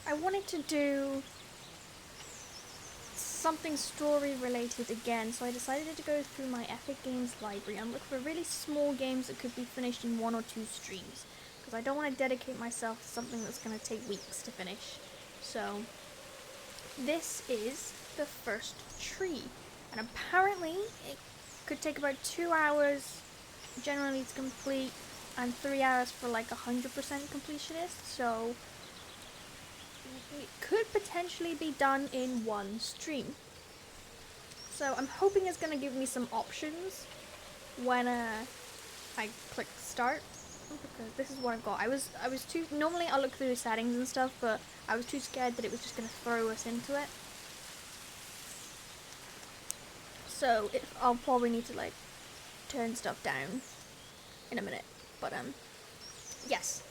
I wanted to do something story related again, so I decided to go through my Epic Games library and look for really small games that could be finished in 1 or 2 streams, because I don't want to dedicate myself to something that's going to take weeks to finish. So this is the first tree, and apparently it could take about 2 hours generally to complete and 3 hours for like 100% completionist, so it could potentially be done in one stream. So I'm hoping it's going to give me some options when I click start, because this is what I've got. I was too, normally I'll look through the settings and stuff, but I was too scared that it was just going to throw us into it. So I'll probably need to like turn stuff down in a minute, but yes.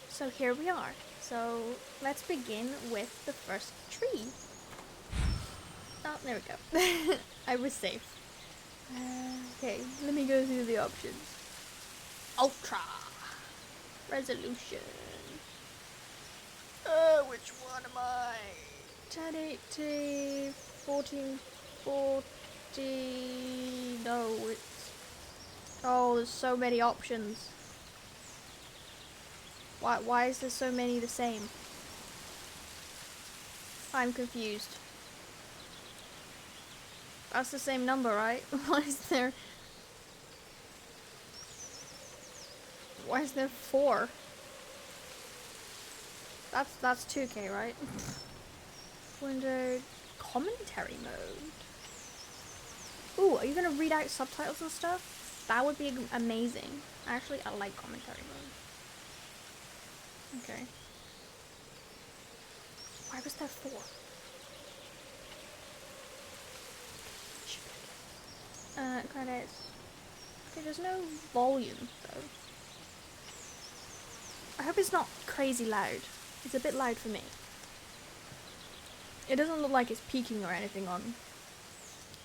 So here we are. So let's begin with the first tree. Oh, there we go. I was safe. Okay, let me go through the options. Ultra resolution. Which one am I? 1080, 1440. No, it's. Oh, there's so many options. Why is there so many the same? I'm confused. That's the same number, right? Why is there 4? That's 2K, right? Window commentary mode. Ooh, are you gonna read out subtitles and stuff? That would be amazing. Actually, I like commentary mode. Okay. Why was there 4? Credits. Okay, there's no volume though. I hope it's not crazy loud. It's a bit loud for me. It doesn't look like it's peaking or anything on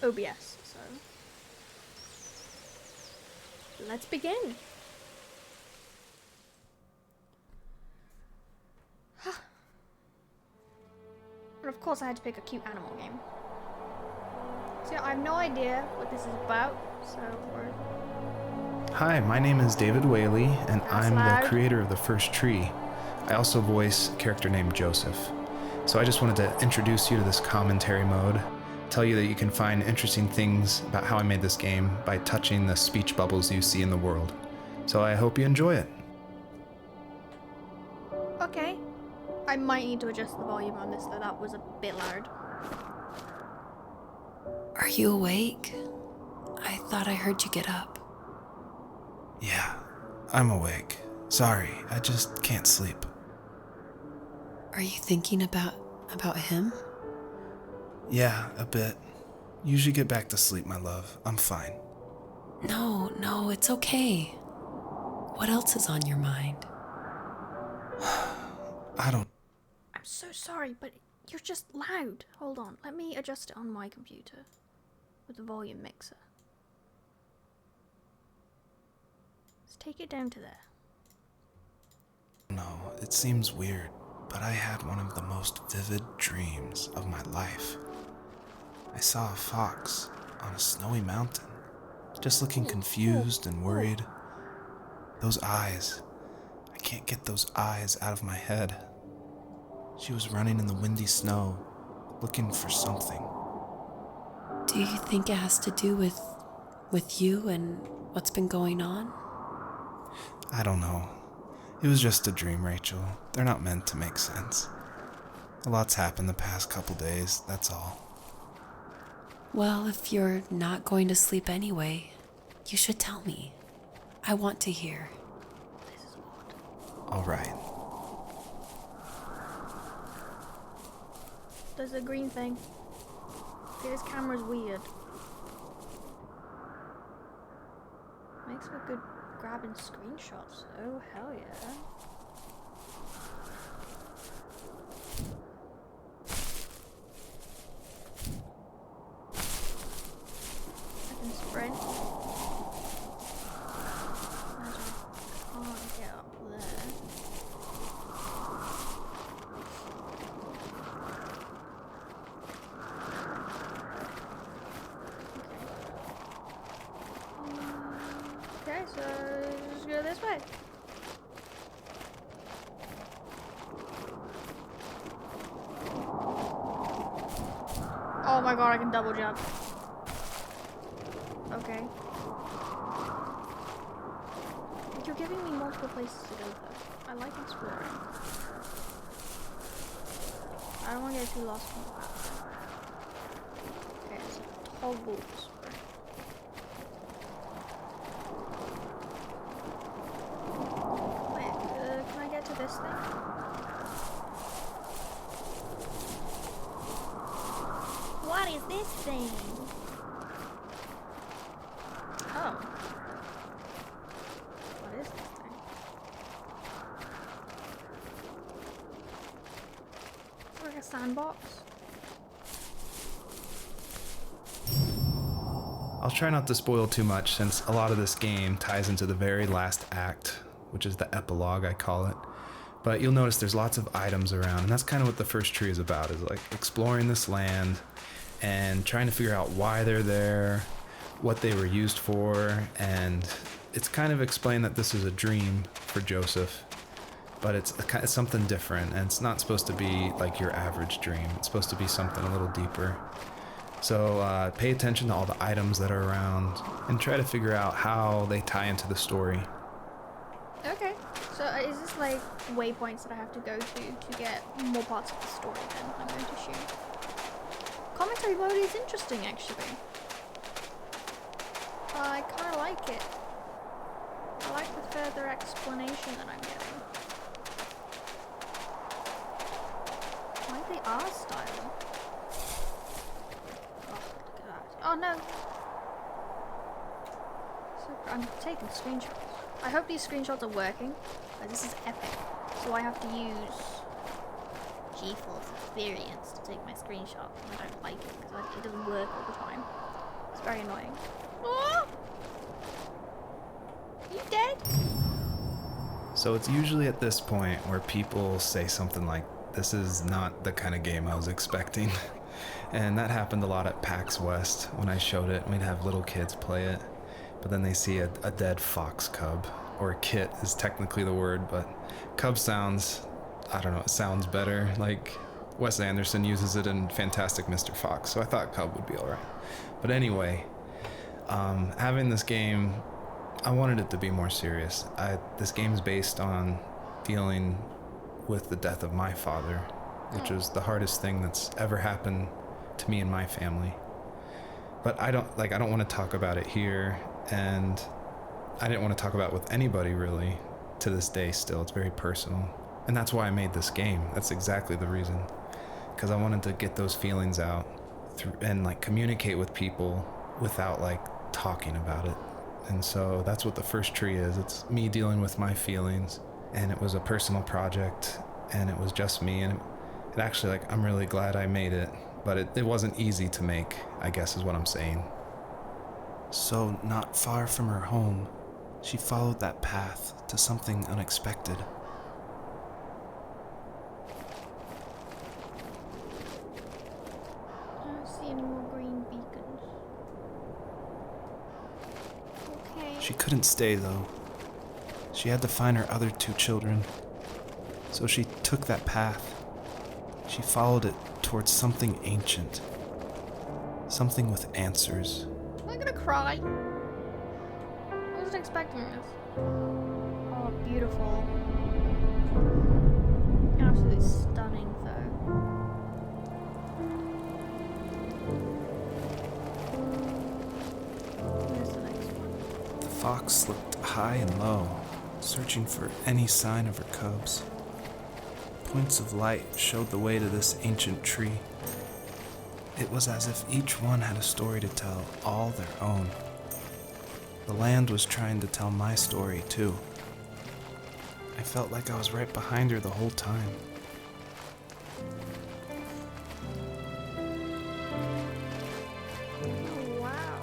OBS, so let's begin. And of course I had to pick a cute animal game. So I have no idea what this is about, so we're... Hi, my name is David Whaley, and I'm loud. the creator of The First Tree. I also voice a character named Joseph. So I just wanted to introduce you to this commentary mode, tell you that you can find interesting things about how I made this game by touching the speech bubbles you see in the world. So I hope you enjoy it. Okay. I might need to adjust the volume on this though, that was a bit loud. Are you awake? I thought I heard you get up. Yeah, I'm awake. Sorry, I just can't sleep. Are you thinking about him? Yeah, a bit. Usually get back to sleep, my love. I'm fine. No, it's okay. What else is on your mind? I'm So sorry, but you're just loud. Hold on, let me adjust it on my computer with the volume mixer. Let's take it down to there. No, it seems weird, but I had one of the most vivid dreams of my life. I saw a fox on a snowy mountain, just looking confused and worried. Those eyes, I can't get those eyes out of my head. She was running in the windy snow, looking for something. Do you think it has to do with you and what's been going on? I don't know. It was just a dream, Rachel. They're not meant to make sense. A lot's happened the past couple days, that's all. Well, if you're not going to sleep anyway, you should tell me. I want to hear. This is odd. All right. There's a green thing. Okay, this camera's weird. Makes for good grabbing screenshots. Oh, hell yeah. I can sprint. Imagine I can't get up there. Okay, so just go this way. Oh my god, I can double jump. Okay. You're giving me multiple places to go though. I like exploring. I don't want to get too lost from the path. Okay, so toggles. Wait, can I get to this thing? What is this thing? Oh. What is this thing? It's like a sandbox. I'll try not to spoil too much since a lot of this game ties into the very last act, which is the epilogue, I call it. But you'll notice there's lots of items around, and that's kind of what the first tree is about, is like exploring this land and trying to figure out why they're there, what they were used for, and it's kind of explained that this is a dream for Joseph, but it's something different, and it's not supposed to be like your average dream. It's supposed to be something a little deeper. So pay attention to all the items that are around and try to figure out how they tie into the story. Okay, so is this like waypoints that I have to go to get more parts of the story then I'm going to shoot? Commentary mode is interesting actually. I kind of like it. I like the further explanation that I'm getting. I like the art style. Oh, look at that. Oh no! So I'm taking screenshots. I hope these screenshots are working. This is epic. So I have to use GeForce Experience to take my screenshot, and I don't like it because it doesn't work all the time. It's very annoying. Oh! You dead? So it's usually at this point where people say something like, "This is not the kind of game I was expecting." And that happened a lot at PAX West when I showed it. We'd have little kids play it, but then they see a dead fox cub, or a kit is technically the word, but cub sounds, I don't know, it sounds better. Like Wes Anderson uses it in Fantastic Mr. Fox, so I thought cub would be alright. But anyway, having this game, I wanted it to be more serious. This game's based on dealing with the death of my father, which was the hardest thing that's ever happened to me and my family. But I don't want to talk about it here, and I didn't want to talk about it with anybody really to this day still. It's very personal. And that's why I made this game. That's exactly the reason. Because I wanted to get those feelings out and like communicate with people without like talking about it. And so that's what the first tree is. It's me dealing with my feelings, and it was a personal project, and it was just me, and it actually, like, I'm really glad I made it, but it wasn't easy to make, I guess is what I'm saying. So, not far from her home, she followed that path to something unexpected. I don't see any more green beacons. Okay. She couldn't stay, though. She had to find her other two children. So she took that path. She followed it towards something ancient. Something with answers. Am I gonna cry? I wasn't expecting this. Oh, beautiful. Absolutely stunning, though. Where's the next one? The fox looked high and low, searching for any sign of her cubs. Points of light showed the way to this ancient tree. It was as if each one had a story to tell, all their own. The land was trying to tell my story, too. I felt like I was right behind her the whole time. Oh, wow.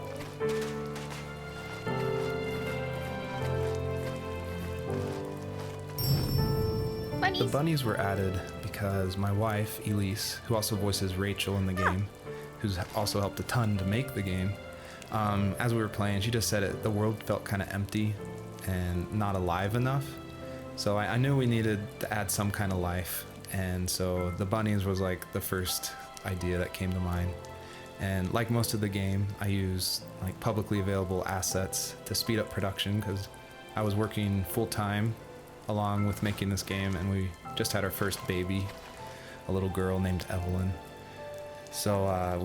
Bunnies. The bunnies were added because my wife, Elise, who also voices Rachel in the game, who's also helped a ton to make the game, as we were playing, she just said the world felt kind of empty and not alive enough. So I knew we needed to add some kind of life. And so the bunnies was like the first idea that came to mind. And like most of the game, I use like publicly available assets to speed up production because I was working full time along with making this game, and we just had our first baby, a little girl named Evelyn. So I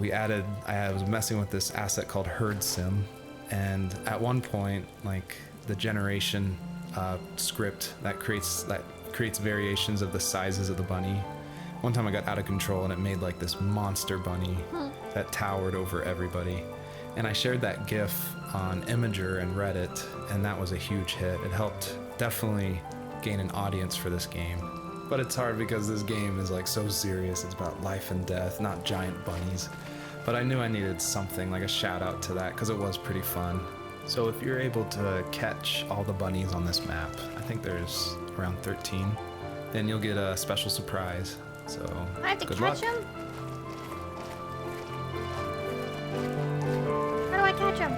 was messing with this asset called Herd Sim, and at one point, like the generation script that creates variations of the sizes of the bunny. One time I got out of control and it made like this monster bunny that towered over everybody. And I shared that GIF on Imager and Reddit, and that was a huge hit. It helped definitely gain an audience for this game. But it's hard because this game is like so serious. It's about life and death, not giant bunnies. But I knew I needed something, like a shout out to that, because it was pretty fun. So if you're able to catch all the bunnies on this map, I think there's around 13, then you'll get a special surprise. So I have to good catch luck. him? How do I catch him?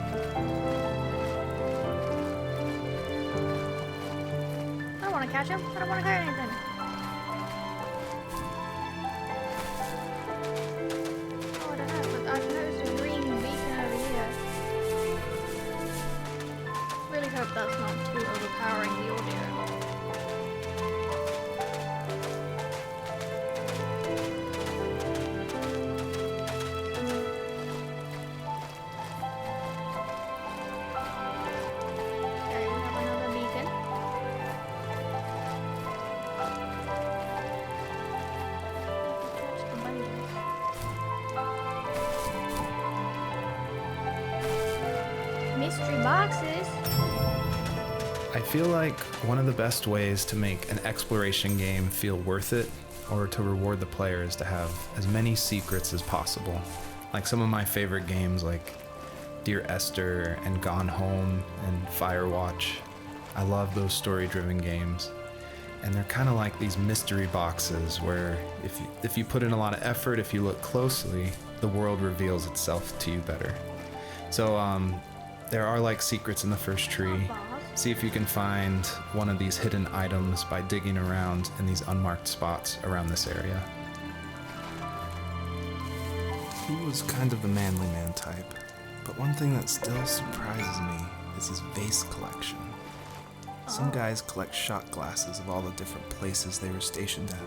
I don't want to catch him. I don't want to catch anything. Oh, I don't know, but I've noticed a green beacon over here. Really hope that's not too overpowering the audio. Okay, we have another beacon. Catch the bunnies. Mystery boxes. I feel like one of the best ways to make an exploration game feel worth it, or to reward the player, is to have as many secrets as possible. Like some of my favorite games like Dear Esther and Gone Home and Firewatch. I love those story-driven games. And they're kind of like these mystery boxes where if you put in a lot of effort, if you look closely, the world reveals itself to you better. So there are like secrets in the first tree. See if you can find one of these hidden items by digging around in these unmarked spots around this area. He was kind of the manly man type, but one thing that still surprises me is his vase collection. Some guys collect shot glasses of all the different places they were stationed at,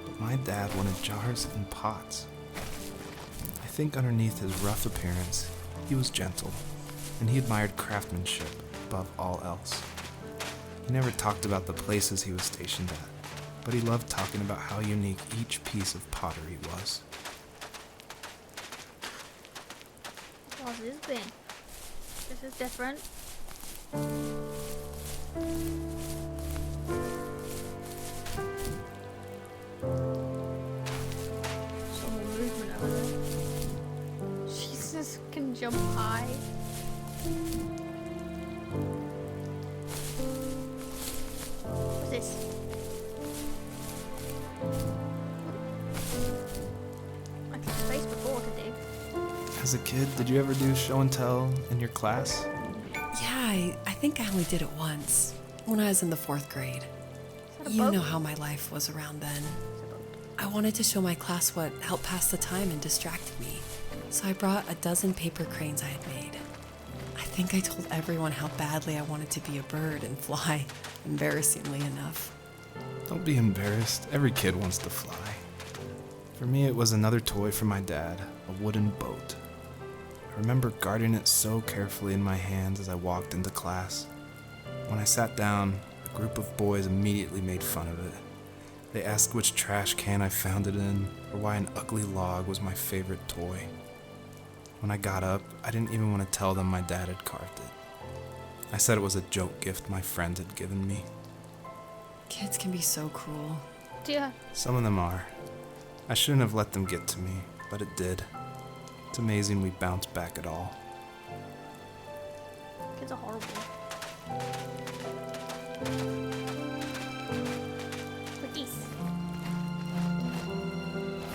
but my dad wanted jars and pots. I think underneath his rough appearance, he was gentle, and he admired craftsmanship above all else. He never talked about the places he was stationed at, but he loved talking about how unique each piece of pottery was. What's this bin? This is different. Some more movement over there. Jesus can jump high. What's this? I can space before to dig. As a kid, did you ever do show and tell in your class? Yeah, I think I only did it once, when I was in the 4th grade. Is that a You boat? know how my life was around then. I wanted to show my class what helped pass the time and distracted me, so I brought a dozen paper cranes I had made. I think I told everyone how badly I wanted to be a bird and fly, embarrassingly enough. Don't be embarrassed. Every kid wants to fly. For me, it was another toy from my dad, a wooden boat. I remember guarding it so carefully in my hands as I walked into class. When I sat down, a group of boys immediately made fun of it. They asked which trash can I found it in, or why an ugly log was my favorite toy. When I got up, I didn't even want to tell them my dad had carved it. I said it was a joke gift my friend had given me. Kids can be so cruel. Yeah. Some of them are. I shouldn't have let them get to me, but it did. It's amazing we bounced back at all. Kids are horrible. Cookies.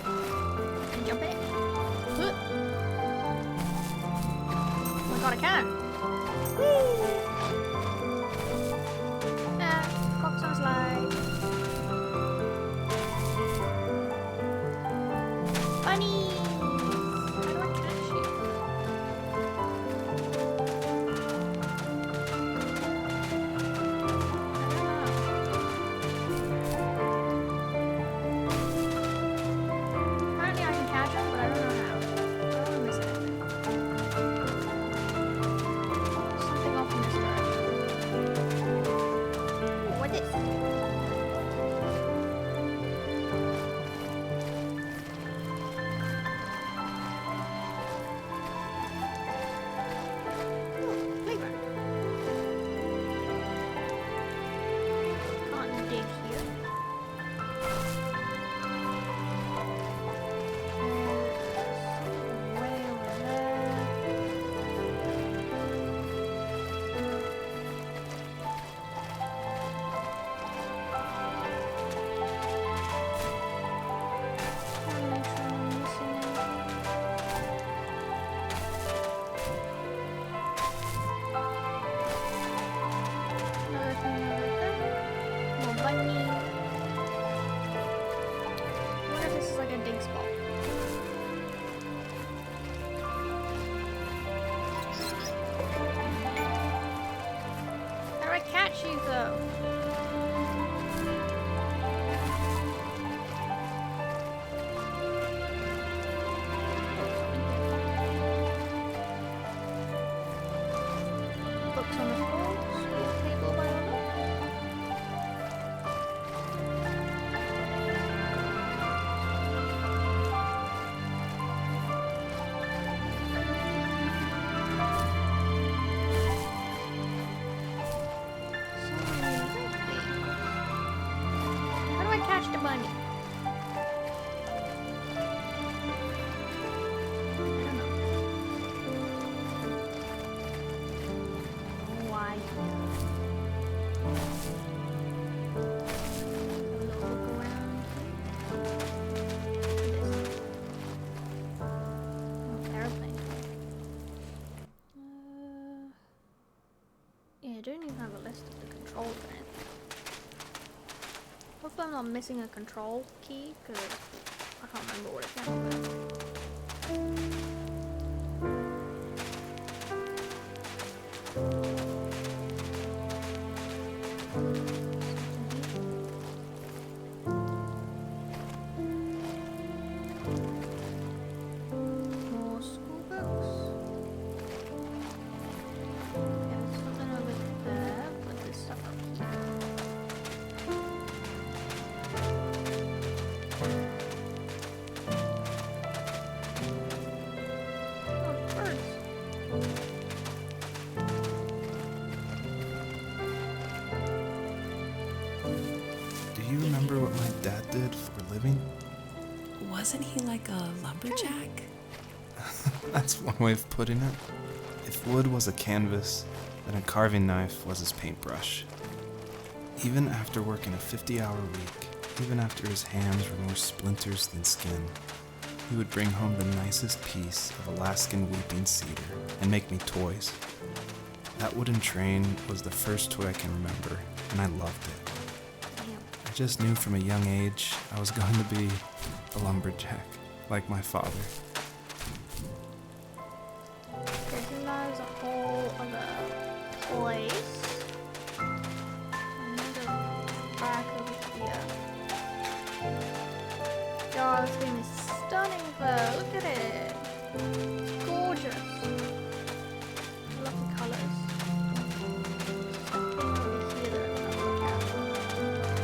Can you jump it? Huh. I can. Whee! Cox on slide. Bunnies! How do I catch you? Apparently I can catch them, but I don't know how. I don't want to miss anything. Something off in this direction. Ooh, what is this? Ooh, playground. Can't dig here. Way over there. Wanna make sure I'm not missing anything. Another thing over there. More bunny. I wonder if this is like a dig spot. How do I catch you though? Books on the floor. School table by the book. How do I catch the bunny? I don't know. Why? A little look around. This. Oh, airplane. Yeah, I don't even have a list of the controls or anything. Hopefully I'm not missing a control key, because I can't remember what it is. More school books. Yeah, something over there, but there's stuff up here. Oh, birds. Do you remember what my dad did for a living? Wasn't he like a lumberjack? That's one way of putting it. If wood was a canvas, then a carving knife was his paintbrush. Even after working a 50-hour week, even after his hands were more splinters than skin, he would bring home the nicest piece of Alaskan weeping cedar and make me toys. That wooden train was the first toy I can remember, and I loved it. Damn. I just knew from a young age I was going to be a lumberjack, like my father. Okay, so now there's a whole other place. Another back over here. God, this game is stunning though. Look at it. It's gorgeous. I love the colours. There's something over here that I want to look at.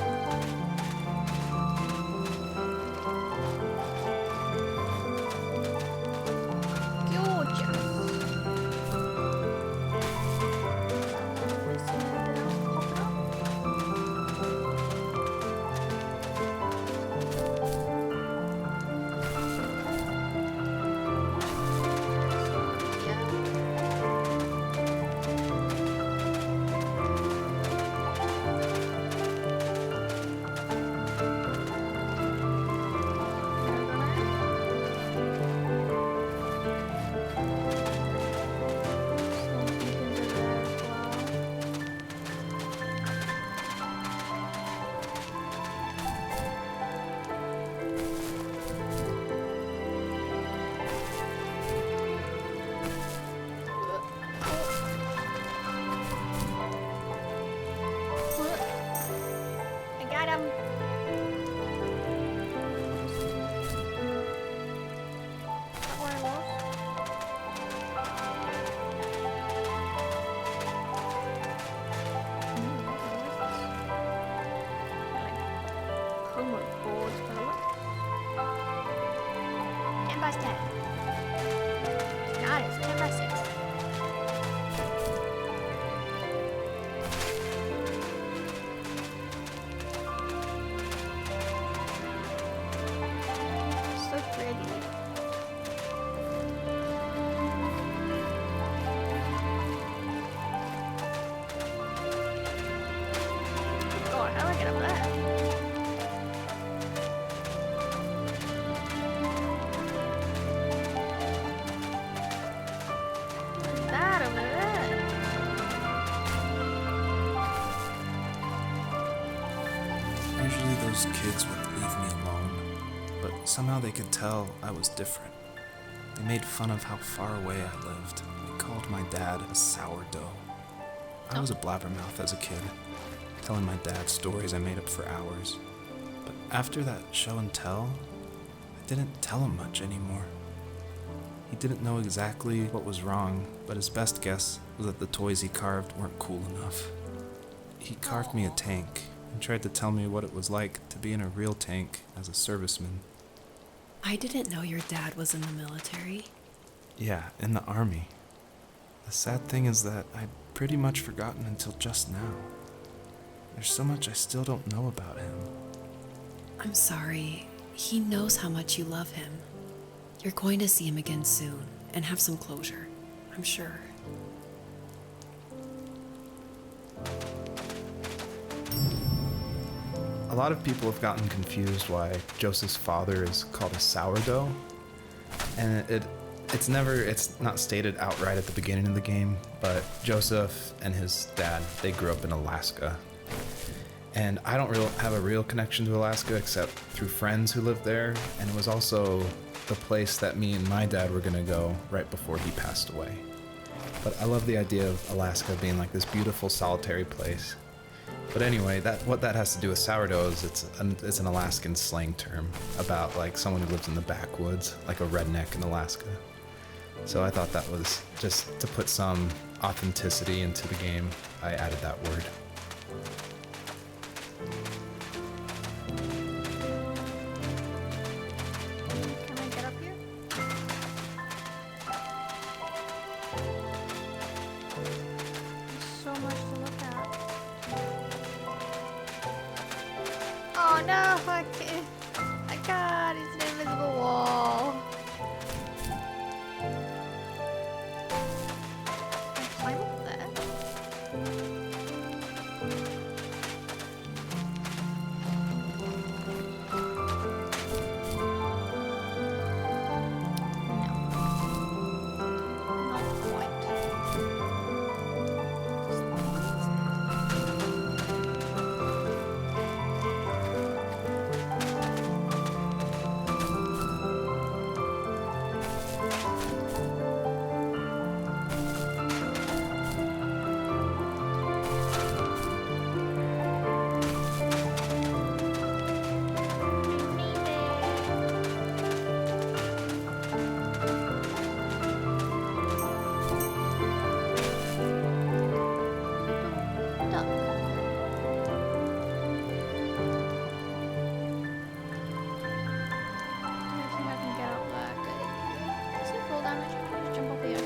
Yeah. past 10. Now it's 10 past 6. So pretty. God, how do I get up there? What's that over there? Usually those kids would leave me alone, but somehow they could tell I was different. They made fun of how far away I lived. They called my dad a sourdough. I was a blabbermouth as a kid, telling my dad stories I made up for hours. But after that show and tell, I didn't tell him much anymore. He didn't know exactly what was wrong, but his best guess was that the toys he carved weren't cool enough. He carved me a tank and tried to tell me what it was like to be in a real tank as a serviceman. I didn't know your dad was in the military. Yeah, in the army. The sad thing is that I'd pretty much forgotten until just now. There's so much I still don't know about him. I'm sorry. He knows how much you love him. You're going to see him again soon and have some closure, I'm sure. A lot of people have gotten confused why Joseph's father is called a sourdough, and it's not stated outright at the beginning of the game, but Joseph and his dad, they grew up in Alaska. And I don't have a real connection to Alaska except through friends who lived there, and it was also the place that me and my dad were gonna go right before he passed away. But I love the idea of Alaska being like this beautiful solitary place. But anyway, what that has to do with sourdough is it's an Alaskan slang term about like someone who lives in the backwoods, like a redneck in Alaska. So I thought that was just to put some authenticity into the game, I added that word. Can I get up here? There's so much to look at. Oh no, I can't. I can't. It's an invisible wall. Can I climb up there? No. Not quite. Duck. I think I can get up there. Good. Is it full damage? I can just jump up here.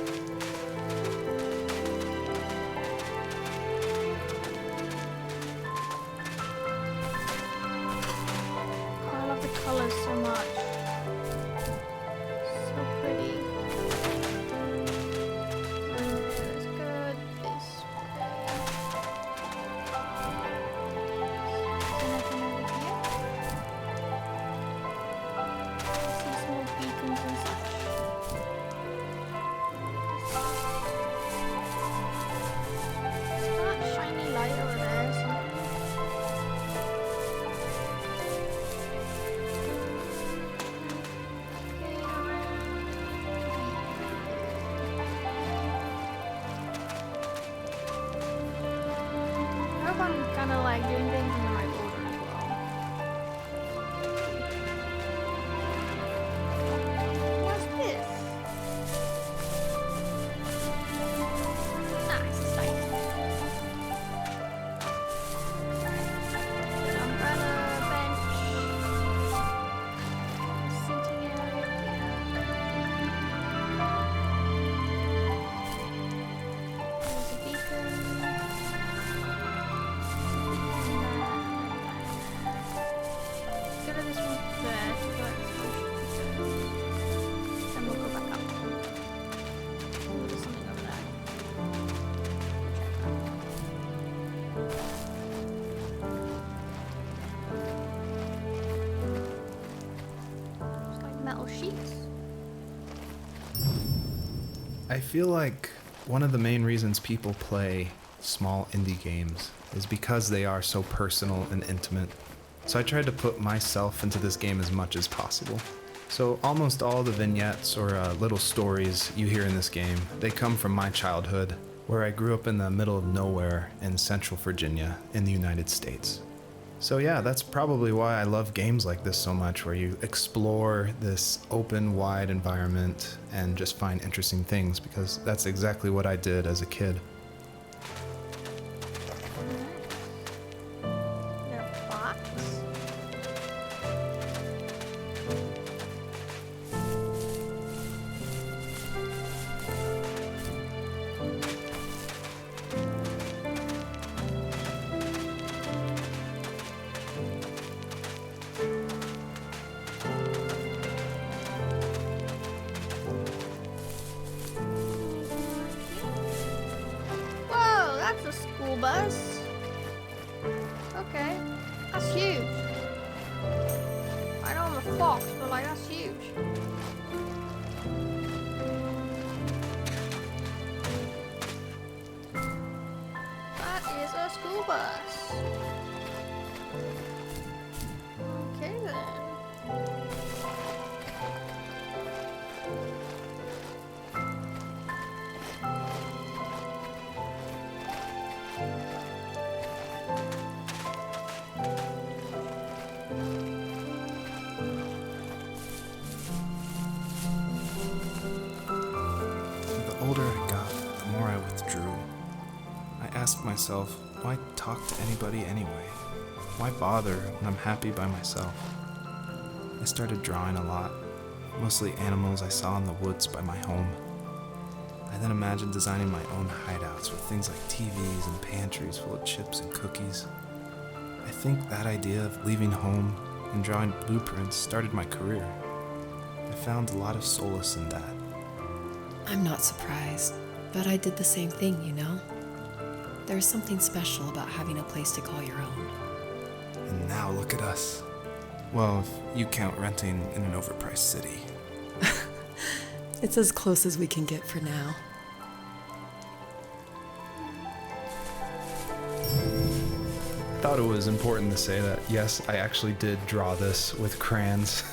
Oh, I love the colors so much. So pretty. There's good. This way. Anything over here? See small beacons and such. Is that shiny light over there? Something? Okay, I hope I'm kind of like doing things in the right order as well. What's this? Nice, nice. Umbrella bench. Sitting area. metal sheets. I feel like one of the main reasons people play small indie games is because they are so personal and intimate. So I tried to put myself into this game as much as possible. So almost all the vignettes or little stories you hear in this game, they come from my childhood, where I grew up in the middle of nowhere in Central Virginia in the United States. So yeah, that's probably why I love games like this so much, where you explore this open, wide environment and just find interesting things, because that's exactly what I did as a kid. Little box. Whoa, that's a school bus. Okay, that's huge. I know I'm a fox, but like that's huge. That is a school bus. Okay then. The older I got, the more I withdrew. I asked myself, why talk to anybody anyway? Why bother when I'm happy by myself? I started drawing a lot, mostly animals I saw in the woods by my home. I then imagined designing my own hideouts with things like TVs and pantries full of chips and cookies. I think that idea of leaving home and drawing blueprints started my career. I found a lot of solace in that. I'm not surprised, but I did the same thing, you know? There's something special about having a place to call your own. And now look at us. Well, if you count renting in an overpriced city. It's as close as we can get for now. I thought it was important to say that, yes, I actually did draw this with crayons.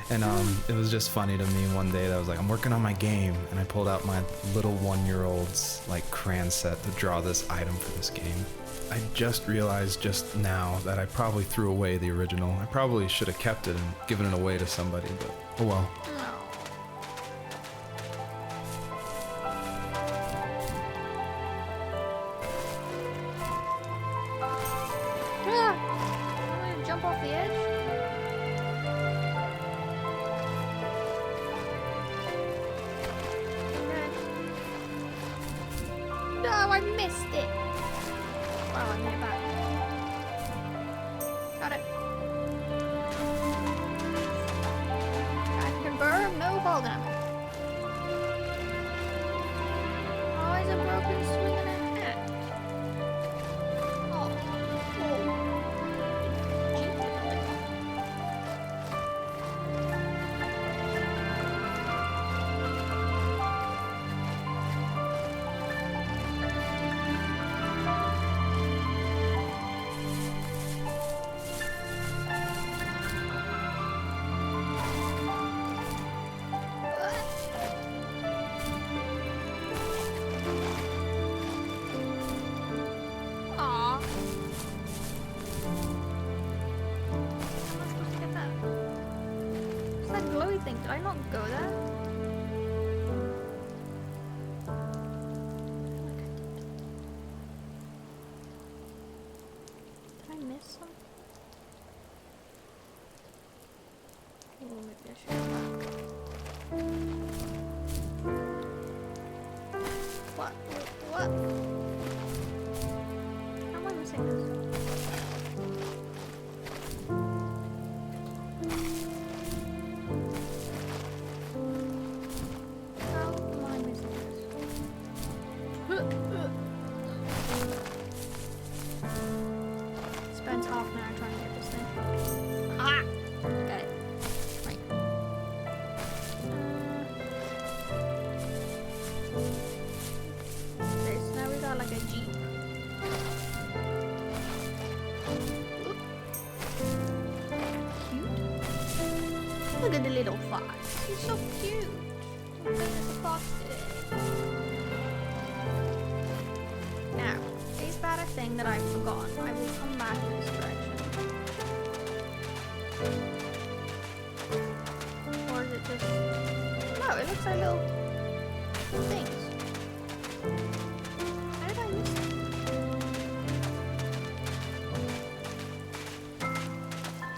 And it was just funny to me one day that I was like, I'm working on my game, and I pulled out my little 1-year-old's like crayon set to draw this item for this game. I just realized just now that I probably threw away the original. I probably should have kept it and given it away to somebody, but oh well. I'm gonna jump off the edge. Okay. No, I missed it. Wow, I made it back. Got it. Can confirm, no fall damage. Oh, is a broken swinging a hat. Oh, cool. Aw. How am I supposed to get that? What's that glowy thing? Did I not go there? Did I miss something? Oh, maybe I should go back. What? What? How am I missing this? How am I missing this? Spent half an hour trying to get this thing. Ah! Got it. Right. Look at the little fox. He's so cute. There's a fox today. Now, is that a thing that I've forgotten? I will come back in this direction. Or is it just... No, it looks like little things. How did I miss it?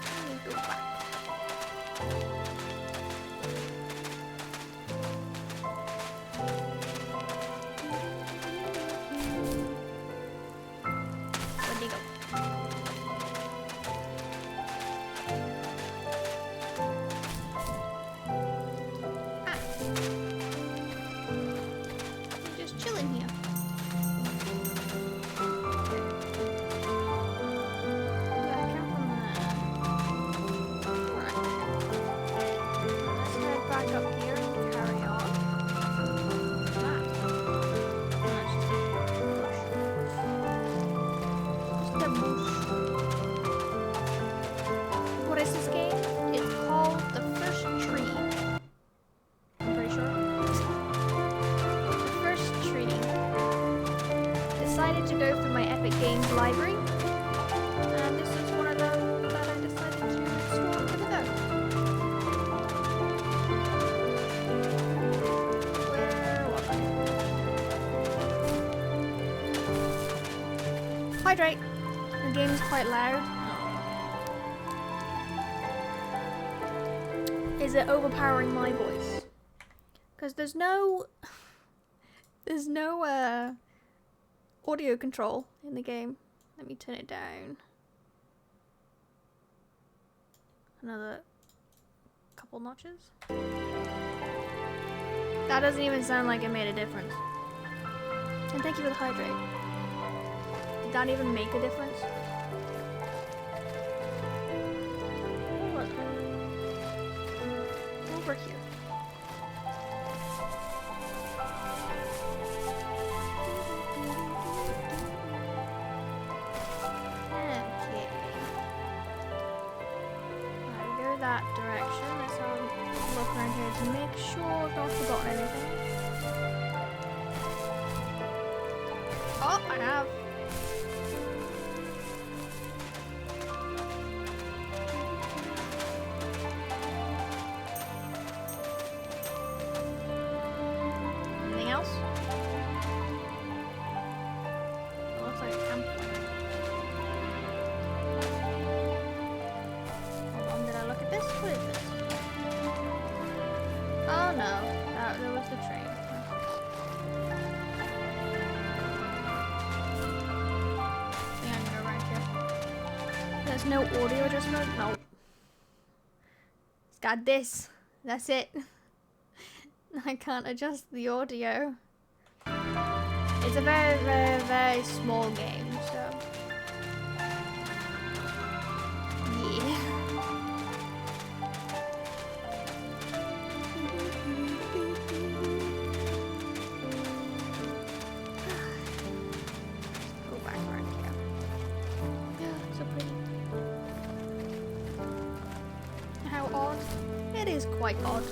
Let me go back. Where'd he go? Ah. You're just chilling here. Yeah, I come from there. Right. Let's head back up here and carry on. That. That's just a bush. Just a bush. What is this game? It's called The First Tree. I'm pretty sure. The First Tree. Decided to go through my Epic Games library. And this is one of them that I decided to install for the go. Where was I? Hydrate. The game is quite loud. Is it overpowering my voice? Because there's no audio control in the game. Let me turn it down. Another couple notches. That doesn't even sound like it made a difference. And thank you for the hydrate. Did that even make a difference? Where was it? Over here. Okay. Alright, we go that direction. Let's have a look around here to make sure I've not forgotten anything. Oh, I have. Anything else? It looks like a campfire. Hold on, did I look at this? What is this? Oh no, that was the train. I think I'm gonna go right here. There's no audio adjustment? No. It's got this. That's it. I can't adjust the audio. It's a very, very, very small game, so. Yeah. Go back around here. So pretty. How odd? It is quite odd.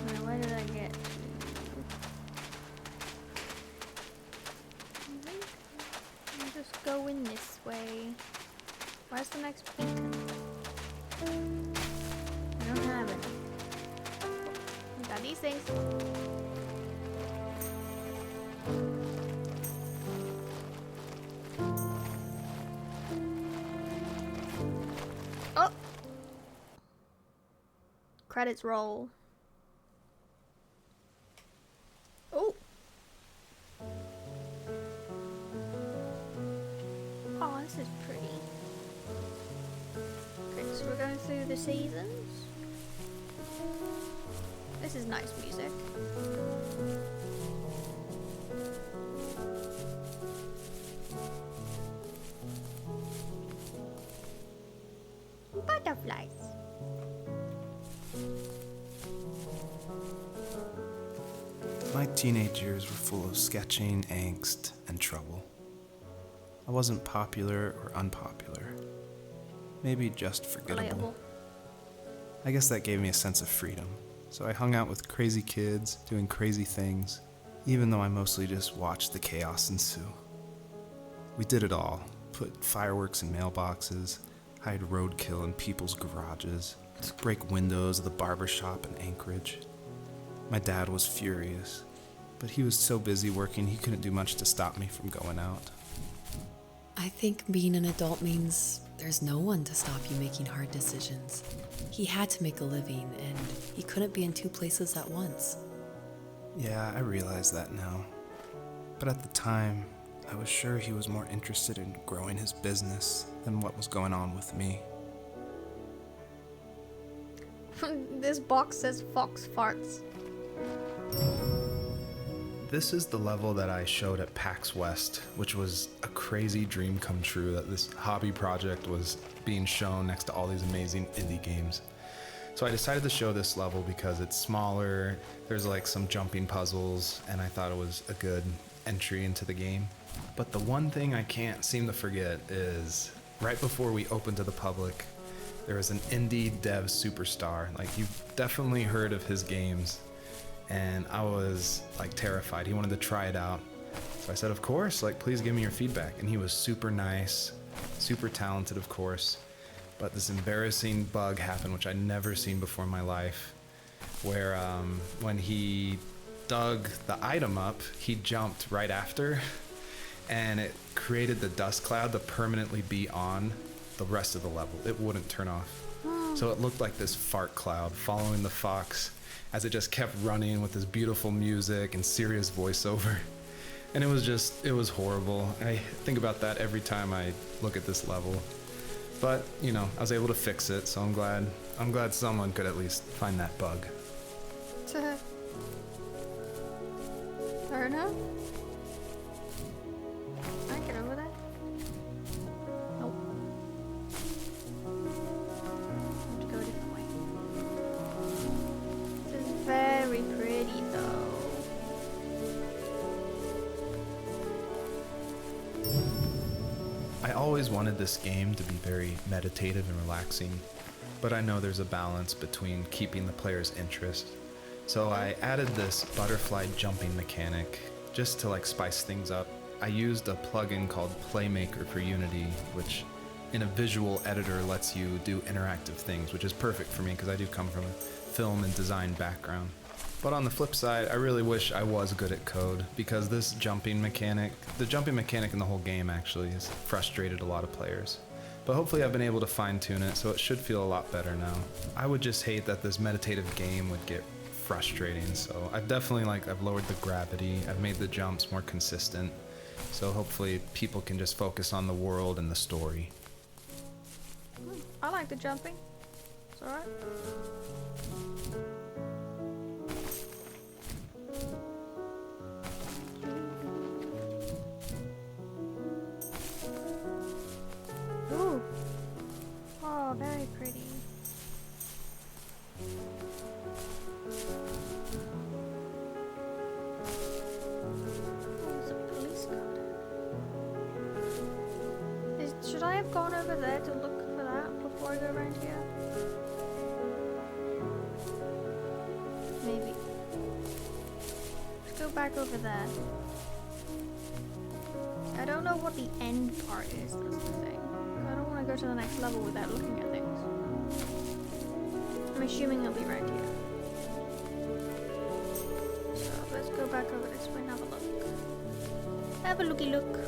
Now, where did I get to? I think I'm just going this way. Where's the next beacon? I don't have it. We got these things. Oh! Credits roll. Oh! Oh, this is pretty. Okay, so we're going through the seasons. This is nice music. Butterflies. My teenage years were full of sketching, angst, and trouble. I wasn't popular or unpopular. Maybe just forgettable. Relatable. I guess that gave me a sense of freedom. So I hung out with crazy kids, doing crazy things, even though I mostly just watched the chaos ensue. We did it all. Put fireworks in mailboxes, hide roadkill in people's garages, break windows of the barber shop in Anchorage. My dad was furious, but he was so busy working he couldn't do much to stop me from going out. I think being an adult means there's no one to stop you making hard decisions. He had to make a living, and he couldn't be in two places at once. Yeah, I realize that now. But at the time, I was sure he was more interested in growing his business than what was going on with me. This box says Fox Farts. This is the level that I showed at PAX West, which was a crazy dream come true that this hobby project was being shown next to all these amazing indie games. So I decided to show this level because it's smaller, there's like some jumping puzzles, and I thought it was a good entry into the game. But the one thing I can't seem to forget is right before we opened to the public, there was an indie dev superstar. Like, you've definitely heard of his games, and I was like terrified. He wanted to try it out. So I said, of course, like, please give me your feedback. And he was super nice, super talented, of course. But this embarrassing bug happened, which I'd never seen before in my life, where when he dug the item up, he jumped right after, and it created the dust cloud to permanently be on the rest of the level. It wouldn't turn off. So it looked like this fart cloud following the fox as it just kept running with this beautiful music and serious voiceover. And it was horrible. I think about that every time I look at this level. But, you know, I was able to fix it, so I'm glad someone could at least find that bug. Fair enough. Can I get over that? Nope. I have to go a different way. This is very pretty though. I always wanted this game to be very meditative and relaxing, but I know there's a balance between keeping the player's interest. So I added this butterfly jumping mechanic just to like spice things up. I used a plugin called Playmaker for Unity, which in a visual editor lets you do interactive things, which is perfect for me because I do come from a film and design background. But on the flip side, I really wish I was good at code, because this jumping mechanic, the jumping mechanic in the whole game actually has frustrated a lot of players. But hopefully I've been able to fine tune it, so it should feel a lot better now. I would just hate that this meditative game would get frustrating, so I've definitely I've lowered the gravity, I've made the jumps more consistent, so hopefully people can just focus on the world and the story. I like the jumping. It's alright. Ooh. Oh, very pretty. There's a police car. Should I have gone over there to look for that before I go around here? Maybe. Let's go back over there. I don't know what the end part is, that's the thing. I don't want to go to the next level without looking at things. I'm assuming it'll be right here. So let's go back over this way and have a look. Have a looky look.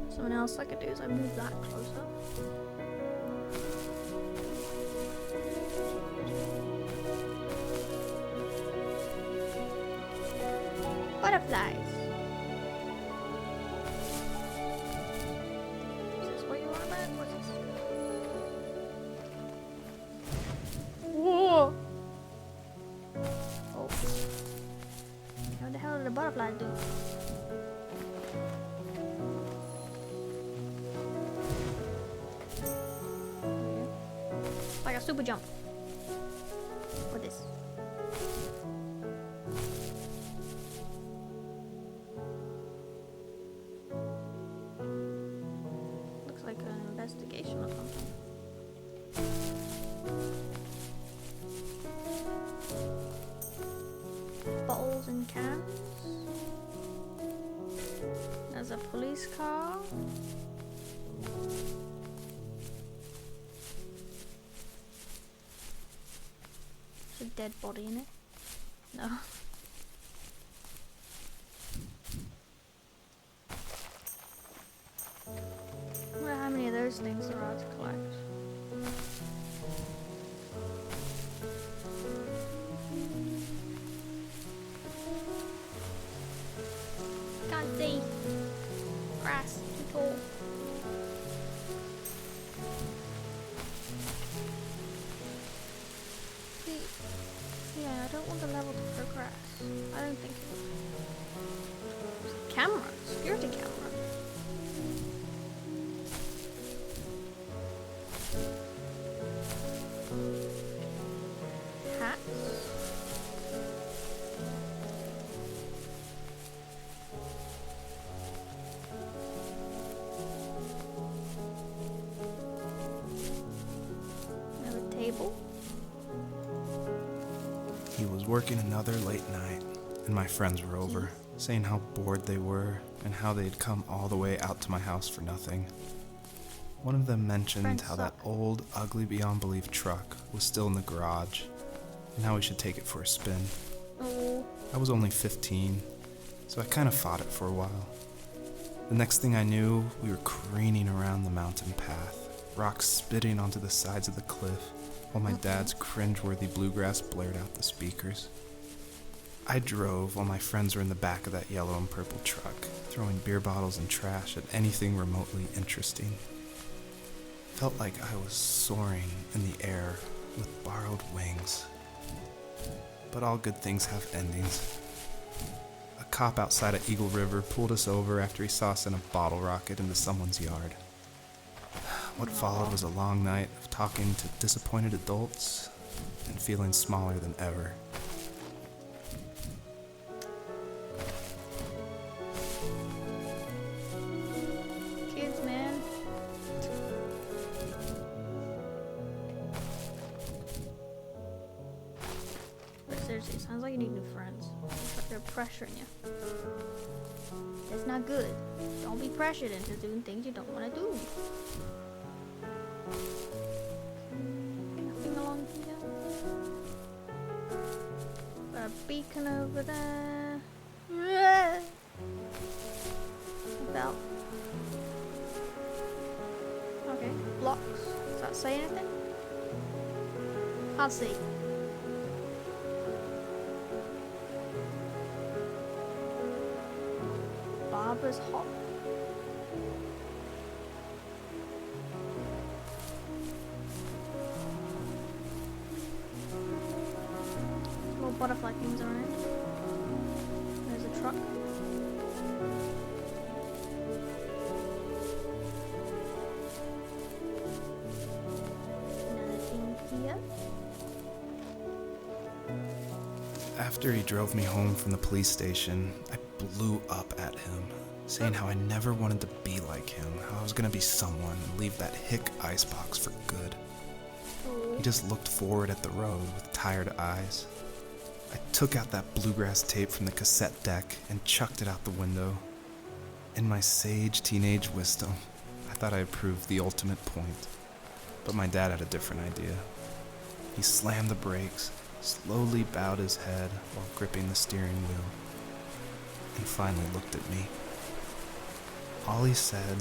Something else I could do is I move that closer. Butterflies. Is this what you want about? What's this? Whoa! Oh. How the hell did the butterflies do? Like a super jump. What is? Looks like an investigation or something. police car. There's a dead body in it. No. I wonder how many of those things there are to collect. Can't see. Grass, too tall. See, yeah, I don't want the level to progress. I don't think it will. There's a camera, security camera. Hats. Another table. He was working another late night, and my friends were over, saying how bored they were and how they'd come all the way out to my house for nothing. One of them mentioned Friends how that suck. old, ugly beyond belief truck was still in the garage, and how we should take it for a spin. Oh, I was only 15, so I kind of fought it for a while. The next thing I knew, we were careening around the mountain path, rocks spitting onto the sides of the cliff, while my dad's cringeworthy bluegrass blared out the speakers. I drove while my friends were in the back of that yellow and purple truck, throwing beer bottles and trash at anything remotely interesting. Felt like I was soaring in the air with borrowed wings. But all good things have endings. A cop outside of Eagle River pulled us over after he saw us send a bottle rocket into someone's yard. What followed was a long night of talking to disappointed adults and feeling smaller than ever. kids, man. But seriously, it sounds like you need new friends. They're pressuring you. That's not good. Don't be pressured into doing things you don't want to do. Nothing along here. Got a beacon over there. Bell. Okay, blocks. Does that say anything? Can't see. Barber's hop. Little butterfly things around. There's a truck. Another thing here. After he drove me home from the police station, I blew up at him, saying how I never wanted to be like him, how I was gonna be someone and leave that hick icebox for good. Oh. He just looked forward at the road with tired eyes. I took out that bluegrass tape from the cassette deck and chucked it out the window. In my sage teenage wisdom, I thought I had proved the ultimate point. But my dad had a different idea. He slammed the brakes, slowly bowed his head while gripping the steering wheel, and finally looked at me. All he said,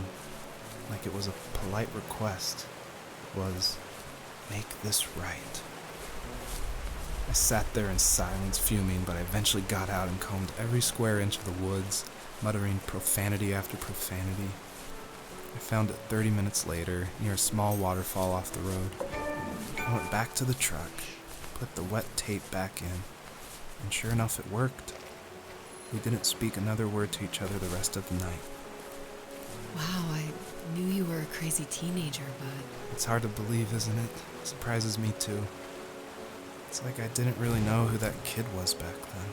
like it was a polite request, was, "Make this right." I sat there in silence, fuming, but I eventually got out and combed every square inch of the woods, muttering profanity after profanity. I found it 30 minutes later, near a small waterfall off the road. I went back to the truck, put the wet tape back in, and sure enough it worked. We didn't speak another word to each other the rest of the night. Wow, I knew you were a crazy teenager, but It's hard to believe, isn't it? Surprises me too. It's like I didn't really know who that kid was back then.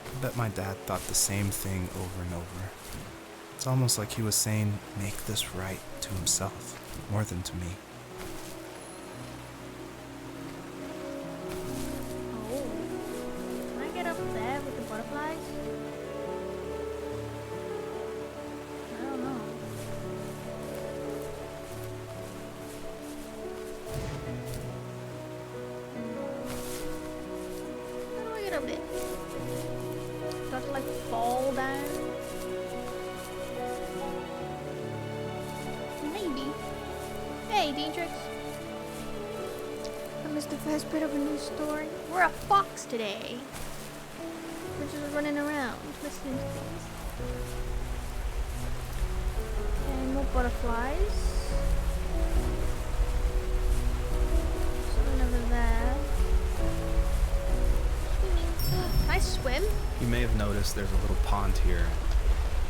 I bet my dad thought the same thing over and over. It's almost like he was saying, "Make this right," to himself, more than to me. Oh. Can I get up there with the butterflies? little bit. Got to like fall down. Maybe. Hey, Dietrich. I missed the first bit of a new story. We're a fox today. We're just running around, listening to things. And more butterflies. Something over there. Can I swim? You may have noticed there's a little pond here,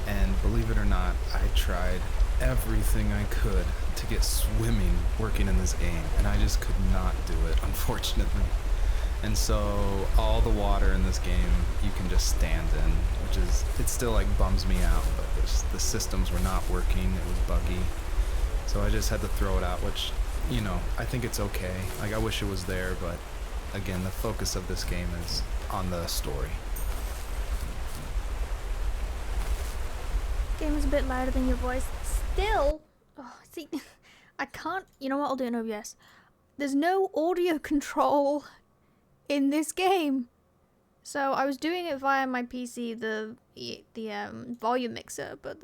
and believe it or not, I tried everything I could to get swimming working in this game, and I just could not do it, unfortunately. And so all the water in this game you can just stand in, which is, it still like bums me out, but the systems were not working, it was buggy. So I just had to throw it out, which, you know, I think it's okay. Like, I wish it was there, but again, the focus of this game is on the story. Game is a bit louder than your voice. Still, oh, see, I can't. You know what? I'll do it in OBS. There's no audio control in this game, so I was doing it via my PC, the volume mixer, but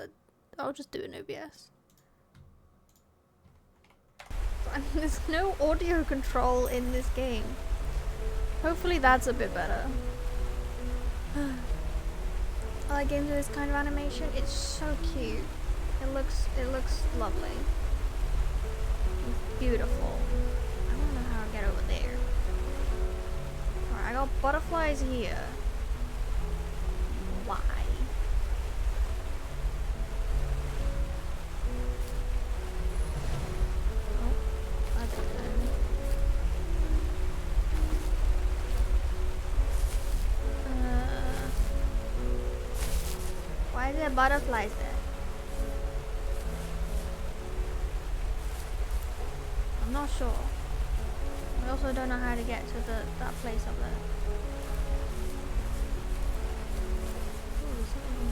I'll just do it in OBS. There's no audio control in this game. Hopefully that's a bit better. I like games with this kind of animation. It's so cute. It looks lovely. It's beautiful. I don't know how to get over there. Alright, I got butterflies here. Why? Oh, that's good. Why are there butterflies there? I'm not sure. I also don't know how to get to that place up there. Ooh, there's something in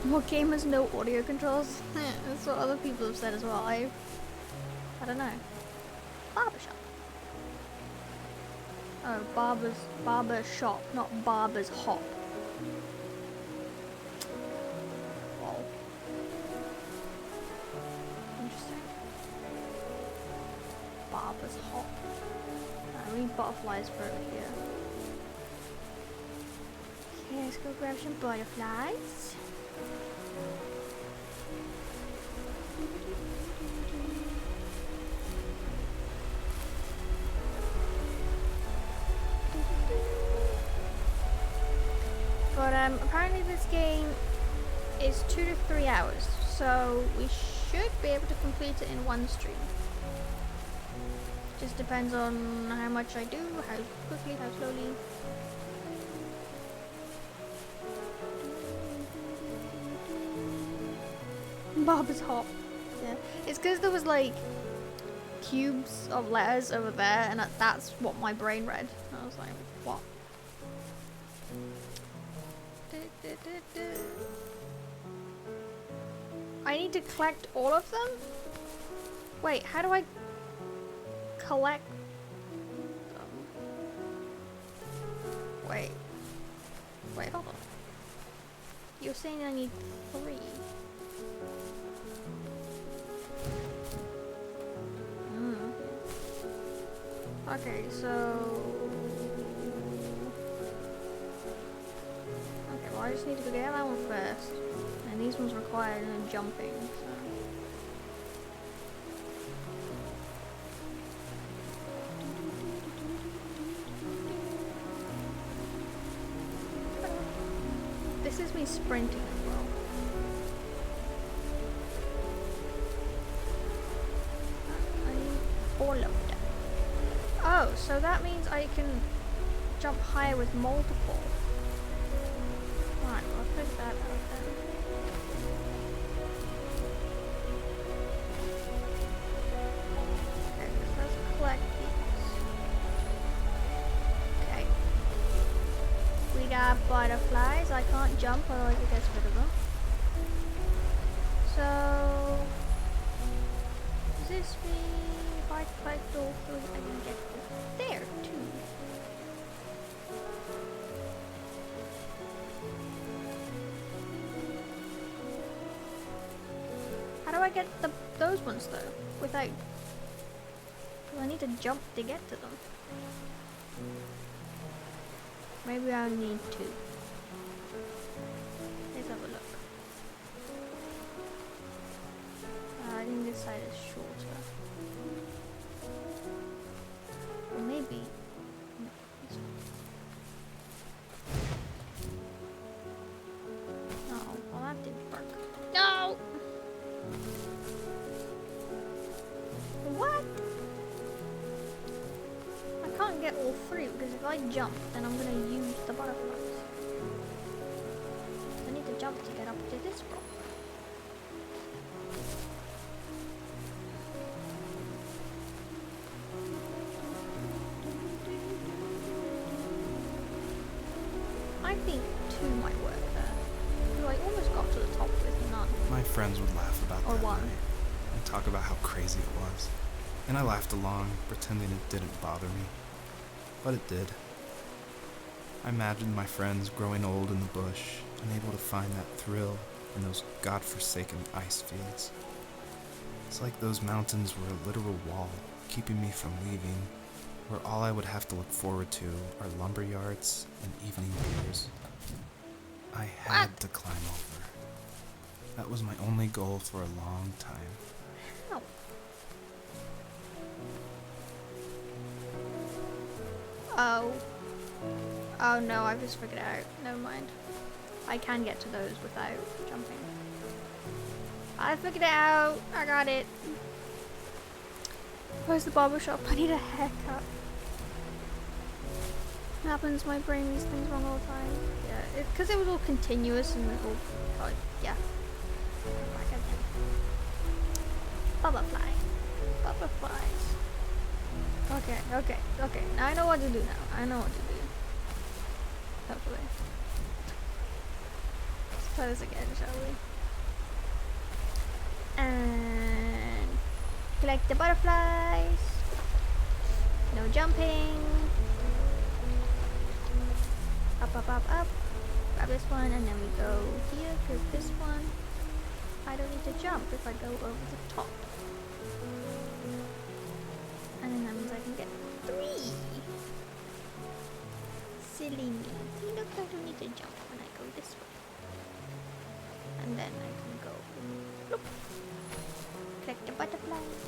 here. What game has no audio controls? That's what other people have said as well. I don't know. Barbershop. Oh, barber shop, not barber's hop. Wow. Interesting. Barber's hop. We need butterflies for over here. Okay, let's go grab some butterflies. But apparently this game is 2 to 3 hours, so we should be able to complete it in one stream. Just depends on how much I do, how quickly, how slowly. Barber's hop. Yeah, it's because there was like cubes of letters over there, and that's what my brain read. I was like, what? I need to collect all of them? Wait, how do I collect them? Wait, hold on. You're saying I need 3. Okay, so... Okay, well I just need to go get that one first. And these ones require jumping, so... This is me sprinting as well. I need all of them. Oh, so that means I can jump higher with multiple. Right, well, I'll figure that out then. Okay, so let's collect these. Okay. We got butterflies. I can't jump, otherwise it gets rid of them. So... Does this mean if I clicked all three, I can get there too. How do I get those ones though? Without... I need to jump to get to them. Maybe I'll need to. Let's have a look. I think this side is shorter. Or maybe... No, this one. Oh, well that didn't work. No! What? I can't get all three because if I jump, then I'm gonna use the butterflies. I need to jump to get up to this rock. I think two might work there. Because I almost got to the top with none. My friends would laugh about Or that one. night and talk about how crazy it was. And I laughed along, pretending it didn't bother me. But it did. I imagined my friends growing old in the bush, unable to find that thrill in those godforsaken ice fields. It's like those mountains were a literal wall, keeping me from leaving, where all I would have to look forward to are lumber yards and evening beers. I had to climb over. That was my only goal for a long time. Ow. Oh. Oh no, I just figured it out. Never mind. I can get to those without jumping. I figured it out. I got it. Where's the barber shop? I need a haircut. It happens, my brain reads things wrong all the time. Yeah, because it was all continuous and it all, oh, yeah. Back again. Butterfly. Butterflies. Okay. Now I know what to do now. I know what to do. Hopefully. Let's try this again, shall we? And collect the butterflies. No jumping. Up. Grab this one and then we go here because this one I don't need to jump if I go over the top. And then that means I can get 3. Silly me. See, look, I don't need to jump when I go this way. And then I can go look. Collect the butterflies.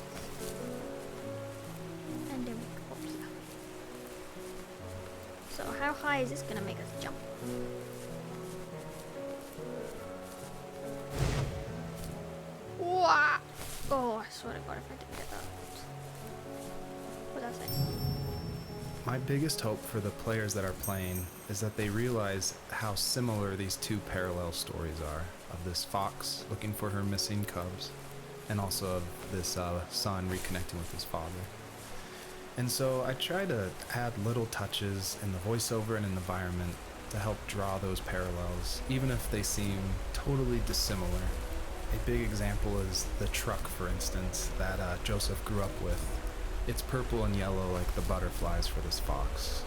And then we go up here. So how high is this gonna make us jump? Wah! Oh, I swear to God, if I didn't get that. What did I say? My biggest hope for the players that are playing is that they realize how similar these two parallel stories are, of this fox looking for her missing cubs and also of this son reconnecting with his father. And so I try to add little touches in the voiceover and in the environment to help draw those parallels, even if they seem totally dissimilar. A big example is the truck, for instance, that Joseph grew up with. It's purple and yellow like the butterflies for this fox.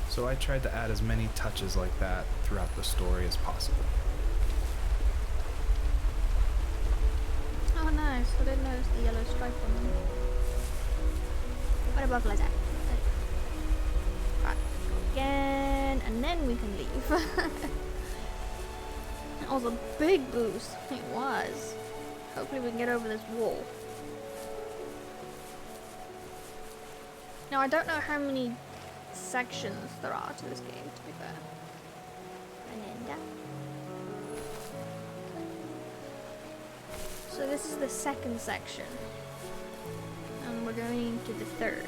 So I tried to add as many touches like that throughout the story as possible. Oh, nice. I didn't notice the yellow stripe on them. What about butterflies? Right. Again, and then we can leave. That was a big boost. It was. Hopefully we can get over this wall. Now I don't know how many sections there are to this game, to be fair. And then down. So this is the second section. And we're going to the third.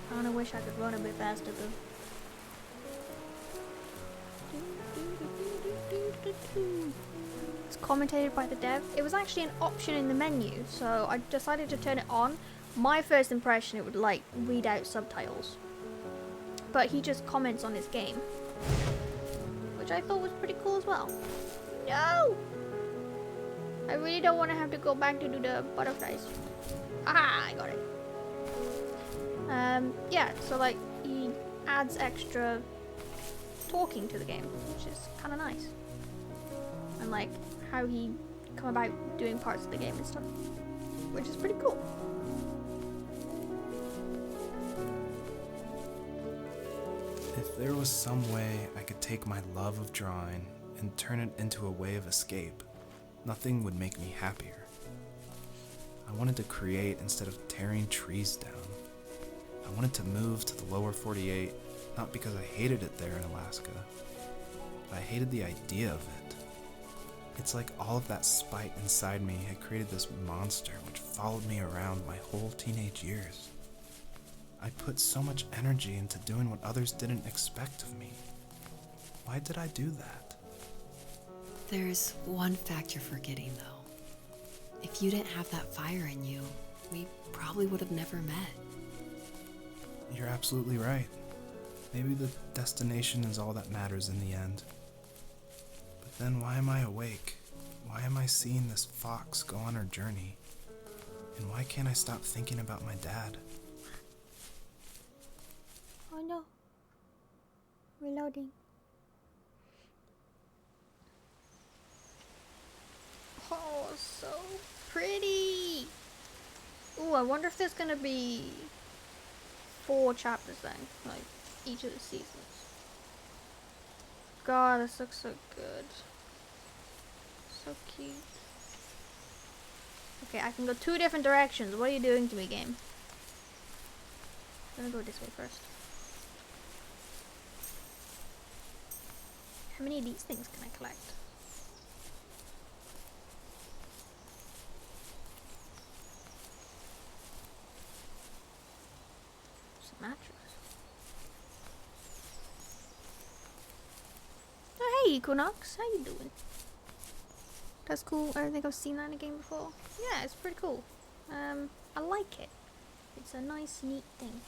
I kinda wish I could run a bit faster though. It's commentated by the dev. It was actually an option in the menu, so I decided to turn it on. My first impression, it would like read out subtitles. but he just comments on his game, which I thought was pretty cool as well. No! I really don't want to have to go back to do the butterflies. Aha, I got it. Yeah, so like he adds extra talking to the game, which is kind of nice. And like how he come about doing parts of the game and stuff, which is pretty cool. If there was some way I could take my love of drawing and turn it into a way of escape, nothing would make me happier. I wanted to create instead of tearing trees down. I wanted to move to the lower 48, not because I hated it there in Alaska, but I hated the idea of it. It's like all of that spite inside me had created this monster which followed me around my whole teenage years. I put so much energy into doing what others didn't expect of me. Why did I do that? There's one fact you're forgetting, though. If you didn't have that fire in you, we probably would have never met. You're absolutely right. Maybe the destination is all that matters in the end. But then why am I awake? Why am I seeing this fox go on her journey? And why can't I stop thinking about my dad? Oh no. Reloading. Oh, so pretty. Ooh, I wonder if there's gonna be 4 chapters then, like each of the seasons. God, this looks so good. So cute. Okay, I can go 2 different directions. What are you doing to me, game? I'm gonna go this way first. How many of these things can I collect? It's a mattress. Oh, hey, Equinox. How you doing? That's cool. I don't think I've seen that in a game before. Yeah, it's pretty cool. I like it. It's a nice, neat thing.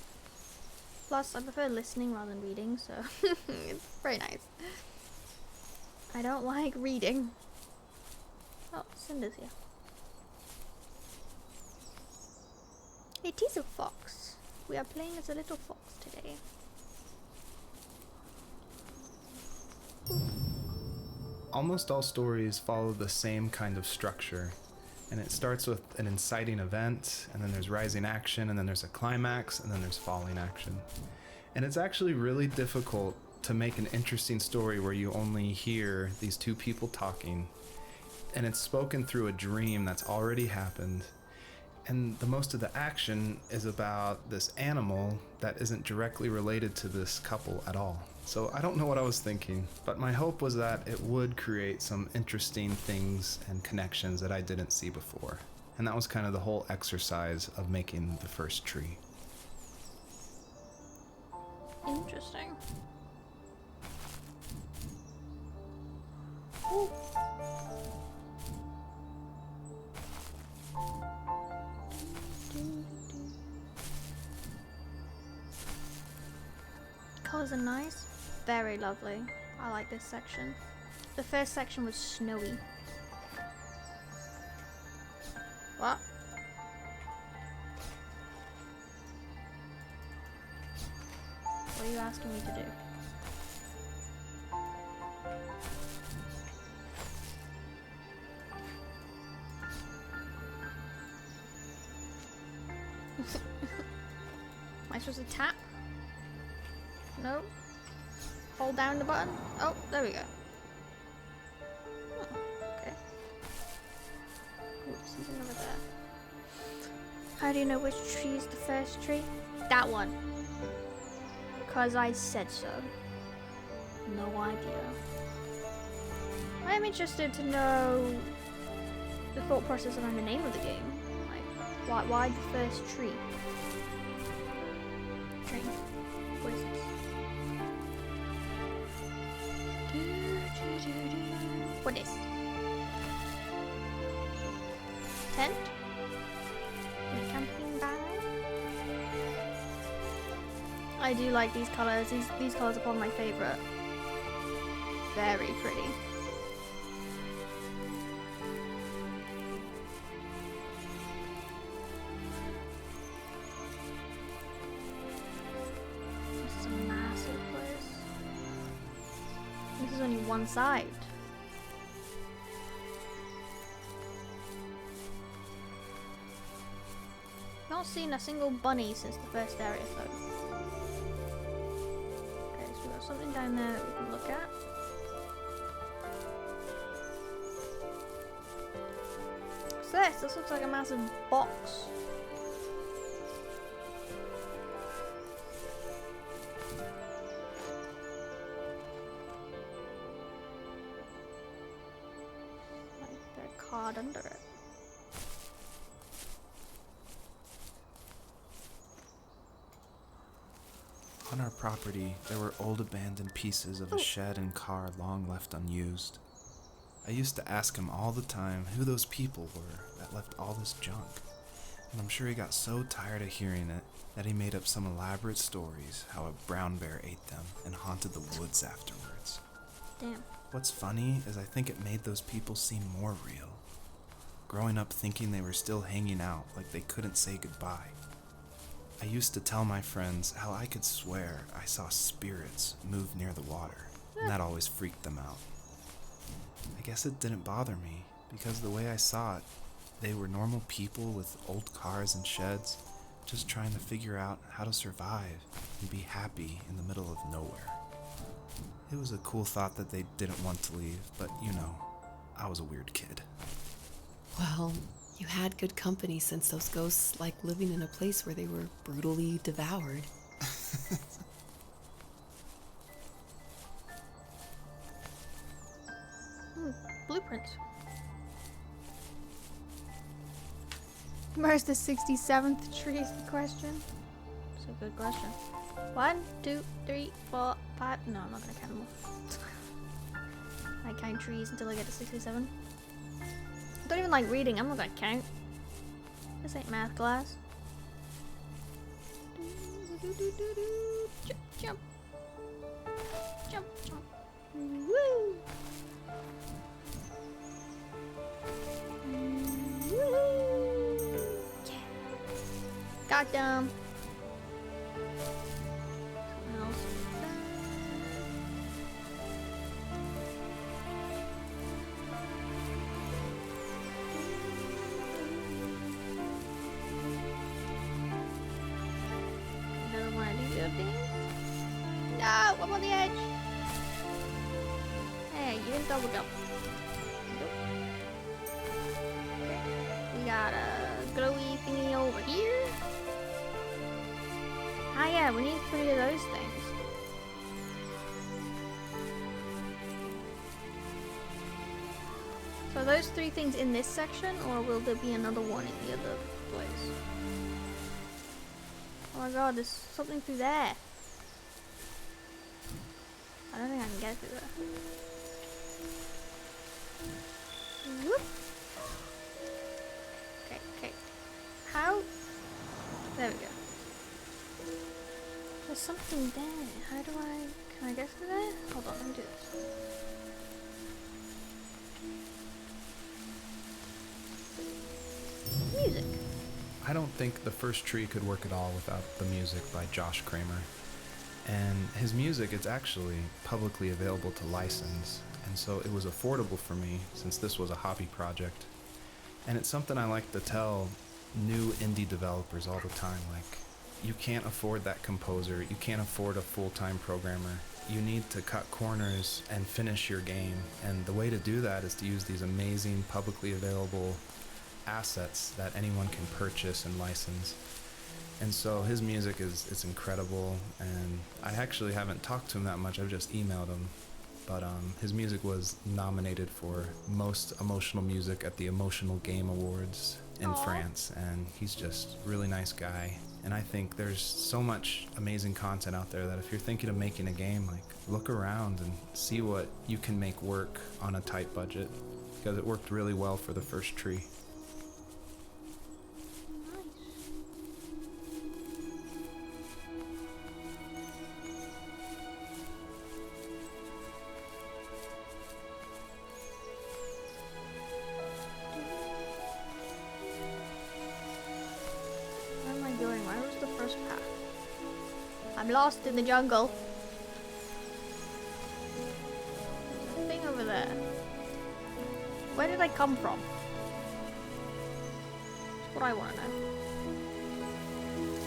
Plus, I prefer listening rather than reading, so it's very nice. I don't like reading. Oh, Cinder's here. It is a fox. We are playing as a little fox today. Almost all stories follow the same kind of structure, and it starts with an inciting event, and then there's rising action, and then there's a climax, and then there's falling action. And it's actually really difficult to make an interesting story where you only hear these 2 people talking, and it's spoken through a dream that's already happened, and the most of the action is about this animal that isn't directly related to this couple at all. So I don't know what I was thinking, but my hope was that it would create some interesting things and connections that I didn't see before. And that was kind of the whole exercise of making the first tree. Interesting. Ooh. Colors are nice. Very lovely. I like this section. The first section was snowy. What? What are you asking me to do? Am I supposed to tap? No. Hold down the button. Oh, there we go. Oh, okay. Ooh, something over there. How do you know which tree is the first tree? That one. 'Cause I said so. No idea. I am interested to know the thought process around the name of the game. Like, why the first tree? Tree. What is this? What is? Tent? A camping bag? I I do like these colors. These colors are probably my favorite. Very pretty. This is a massive place. This is only one side. Not seen a single bunny since the first area though. Okay, so we've got something down there that we can look at. What's this? This looks like a massive box. Like there's a card under it. On our property, there were old abandoned pieces of a shed and car long left unused. I used to ask him all the time who those people were that left all this junk, and I'm sure he got so tired of hearing it that he made up some elaborate stories how a brown bear ate them and haunted the woods afterwards. Damn. What's funny is I think it made those people seem more real. Growing up thinking they were still hanging out like they couldn't say goodbye. I used to tell my friends how I could swear I saw spirits move near the water, and that always freaked them out. I guess it didn't bother me, because the way I saw it, they were normal people with old cars and sheds, just trying to figure out how to survive and be happy in the middle of nowhere. It was a cool thought that they didn't want to leave, but you know, I was a weird kid. Well, you had good company since those ghosts like living in a place where they were brutally devoured. Blueprints. Where's the 67th tree is the question? It's a good question. 1, 2, 3, 4, 5. No, I'm not gonna count them all. I count trees until I get to 67. I don't even like reading. I'm not gonna count. This ain't math class. Jump, jump. Jump, jump. Woo! Woo! Yeah. Got them. Something else. Another one of these little things. No, I'm on the edge. Hey, you didn't double jump. Nope. Okay. We got a glowy thingy over here. Ah yeah, we need 3 of those things. So are those 3 things in this section, or will there be another one in the other place? Oh my god, there's something through there. I don't think I can get through there. Whoop. Okay, okay. How? There we go. There's something there. How do I... Can I get through there? Hold on, let me do this. Music. I don't think the first tree could work at all without the music by Josh Kramer. And his music, it's actually publicly available to license, and so it was affordable for me since this was a hobby project. And it's something I like to tell new indie developers all the time, like, you can't afford that composer, you can't afford a full-time programmer. You need to cut corners and finish your game, and the way to do that is to use these amazing publicly available assets that anyone can purchase and license. And so his music it's incredible, and I actually haven't talked to him that much, I've just emailed him. But his music was nominated for Most Emotional Music at the Emotional Game Awards in France, and he's just a really nice guy. And I think there's so much amazing content out there that if you're thinking of making a game, like, look around and see what you can make work on a tight budget, because it worked really well for the first tree. I'm lost in the jungle. There's a thing over there. Where did I come from? That's what I want to know.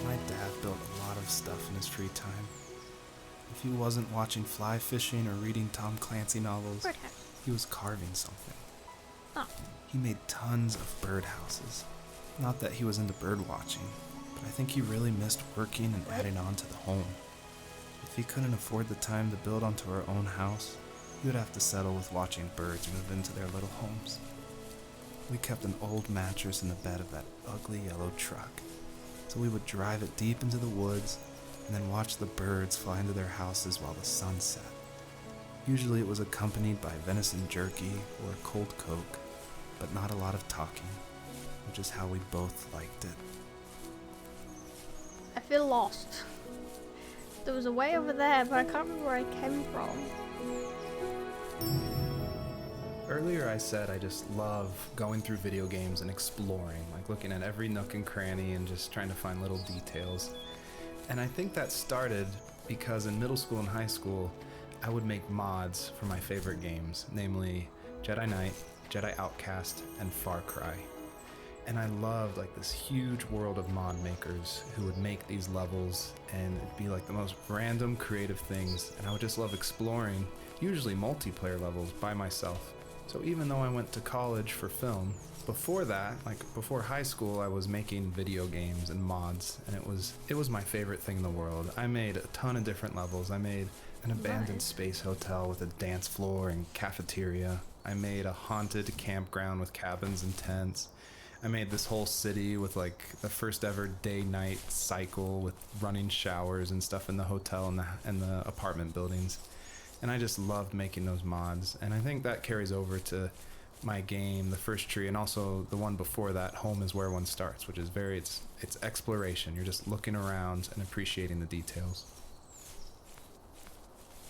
My dad built a lot of stuff in his free time. If he wasn't watching fly fishing or reading Tom Clancy novels, Birdhouse. he was carving something. Oh. He made tons of birdhouses. Not that he was into bird watching, but I think he really missed working and adding on to the home. If he couldn't afford the time to build onto our own house, he would have to settle with watching birds move into their little homes. We kept an old mattress in the bed of that ugly yellow truck, so we would drive it deep into the woods and then watch the birds fly into their houses while the sun set. Usually it was accompanied by venison jerky or a cold Coke, but not a lot of talking, which is how we both liked it. I feel lost. There was a way over there, but I can't remember where I came from. Earlier I said I just love going through video games and exploring, like looking at every nook and cranny and just trying to find little details. And I think that started because in middle school and high school, I would make mods for my favorite games, namely Jedi Knight, Jedi Outcast, and Far Cry. And I loved like this huge world of mod makers who would make these levels, and it'd be like the most random creative things, and I would just love exploring, usually multiplayer levels by myself. So even though I went to college for film, before that, like before high school, I was making video games and mods, and it was my favorite thing in the world. I made a ton of different levels. I made an abandoned space hotel with a dance floor and cafeteria. I made a haunted campground with cabins and tents. I made this whole city with like the first ever day-night cycle with running showers and stuff in the hotel and the apartment buildings. And I just loved making those mods. And I think that carries over to my game, The First Tree, and also the one before that, Home is Where One Starts, which is it's exploration. You're just looking around and appreciating the details.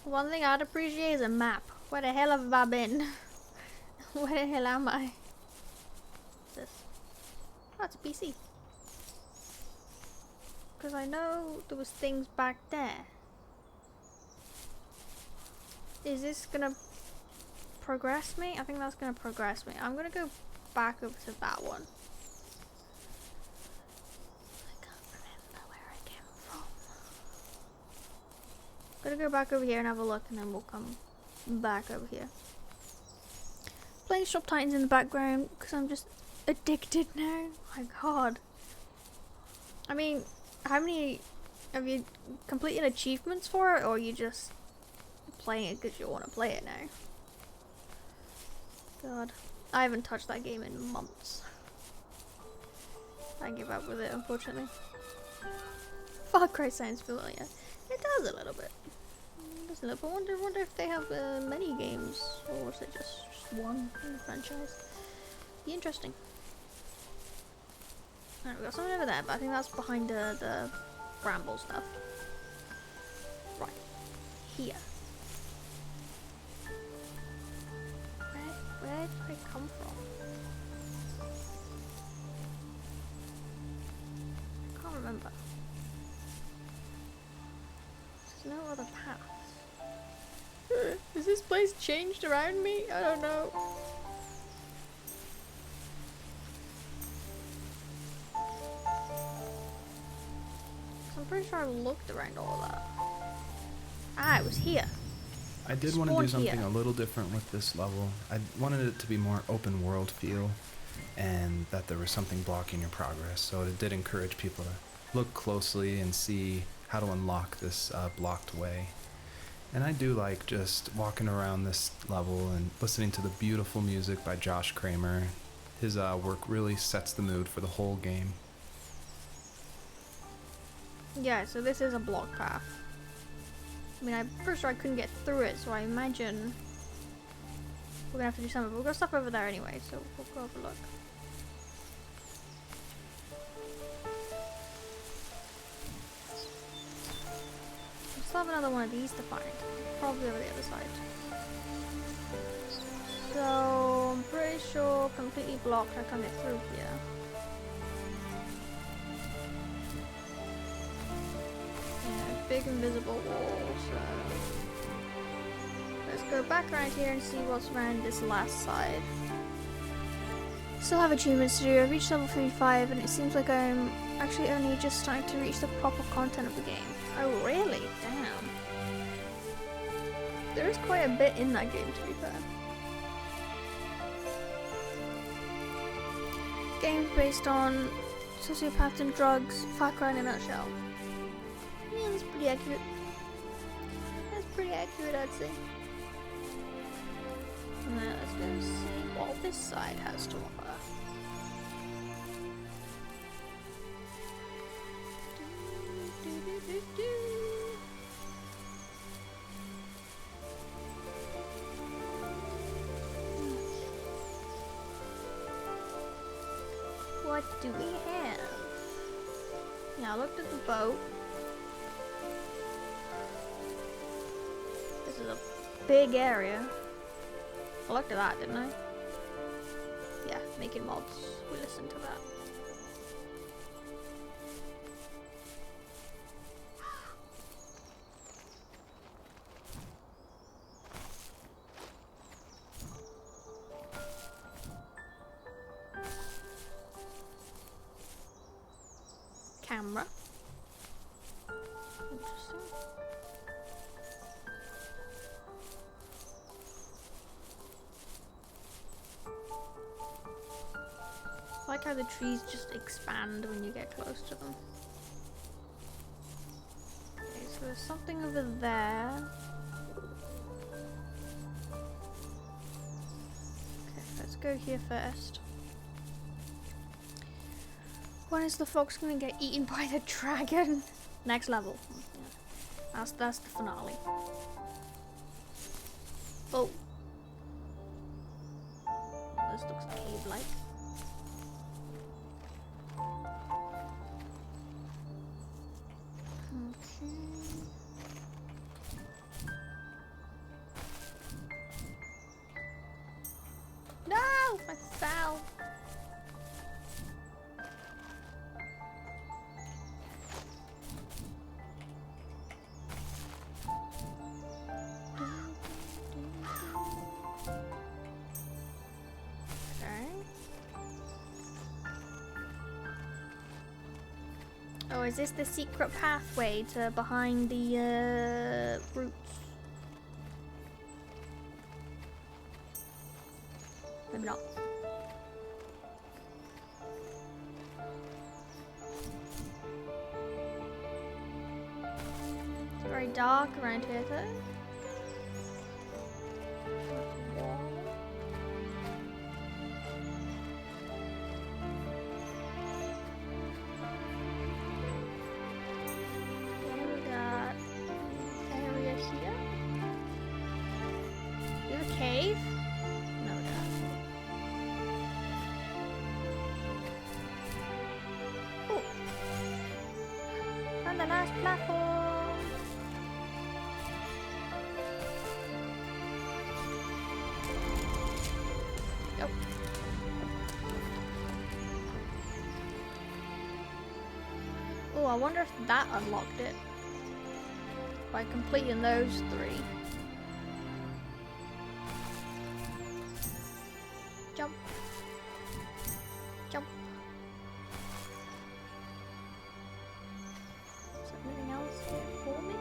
One thing I'd appreciate is a map. Where the hell have I been? Where the hell am I? What's this? Oh, it's a PC. Because I know there was things back there. Is this gonna progress me? I think that's gonna progress me. I'm gonna go back over to that one. I can't remember where I came from. I'm gonna go back over here and have a look, and then we'll come back over here. Playing Shop Titans in the background because I'm just addicted now. My god. I mean, how many have you completed achievements for it, or are you just playing it because you want to play it now? God, I haven't touched that game in months. I give up with it, unfortunately. Far Cry sounds familiar. It does a little bit. Does a little bit. Wonder if they have many games, or is it just one in the franchise? Be interesting. Alright, we got something over there, but I think that's behind the bramble stuff. Right. Here. Where did I come from? I can't remember. There's no other paths. Has this place changed around me? I don't know. I'm pretty sure I looked around all of that. Ah, it was here. I did want to do something a little different with this level. I wanted it to be more open world feel, and that there was something blocking your progress. So it did encourage people to look closely and see how to unlock this blocked way. And I do like just walking around this level and listening to the beautiful music by Josh Kramer. His work really sets the mood for the whole game. Yeah, so this is a block path. I mean, I'm pretty sure I couldn't get through it, so I imagine we're gonna have to do something. But we've got stuff over there anyway, so we'll go have a look. We still have another one of these to find. Probably over the other side. So, I'm pretty sure completely blocked, I can't get through here. big invisible wall, so let's go back around here and see what's around this last side. Still have achievements to do. I've reached level 35 and it seems like I'm actually only just starting to reach the proper content of the game. Oh really? Damn. There is quite a bit in that game, to be fair. Games based on sociopaths and drugs, Far Cry in a nutshell. Yeah, that's pretty accurate. That's pretty accurate, I'd say. Now let's go see what this side has to offer. What do we have? Yeah, I looked at the boat. This is a big area. I looked at that, didn't I? Yeah, making mods. We listened to that. Camera. Interesting. I like how the trees just expand when you get close to them. Okay, so there's something over there. Okay, let's go here first. When is the fox gonna get eaten by the dragon? Next level. Yeah. That's the finale. Oh. This looks cave-like. Okay. No! I fell. Oh, is this the secret pathway to behind the roots? Maybe not. It's very dark around here though. Cave? No, no. Oh! On the last platform! Yep. Oh, I wonder if that unlocked it. By completing those 3. Jump. Jump. Is there anything else here for me?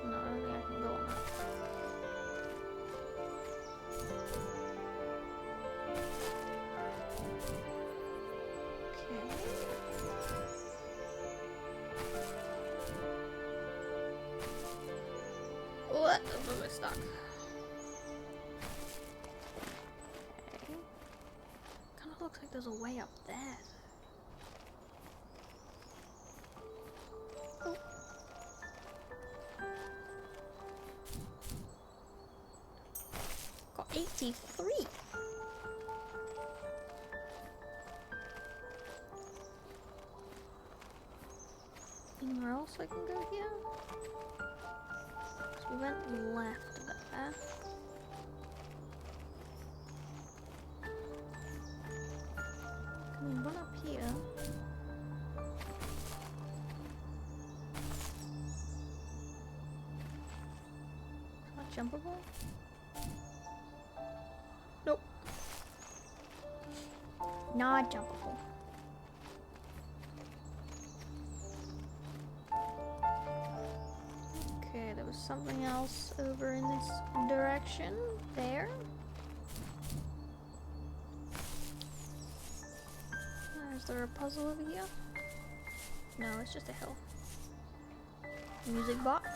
No, I don't think I can go on that. Okay. Oh, I'm stuck. Looks like there's a way up there. Oh. Got 83. Anywhere else I can go here? So we went left there. Can we run up here? jumpable? Nope. Not jumpable. Okay, there was something else over in this direction. There. Is there a puzzle over here? No, it's just a hill. Music box.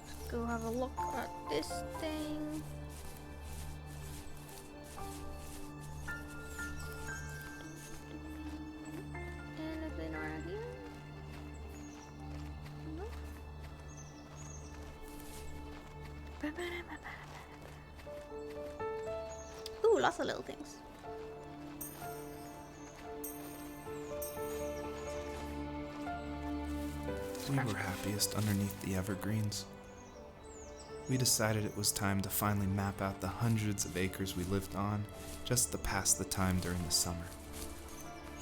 Let's go have a look at this thing. Anything around here? No. Ooh, lots of little things. We were happiest underneath the evergreens. We decided it was time to finally map out the hundreds of acres we lived on, just to pass the time during the summer.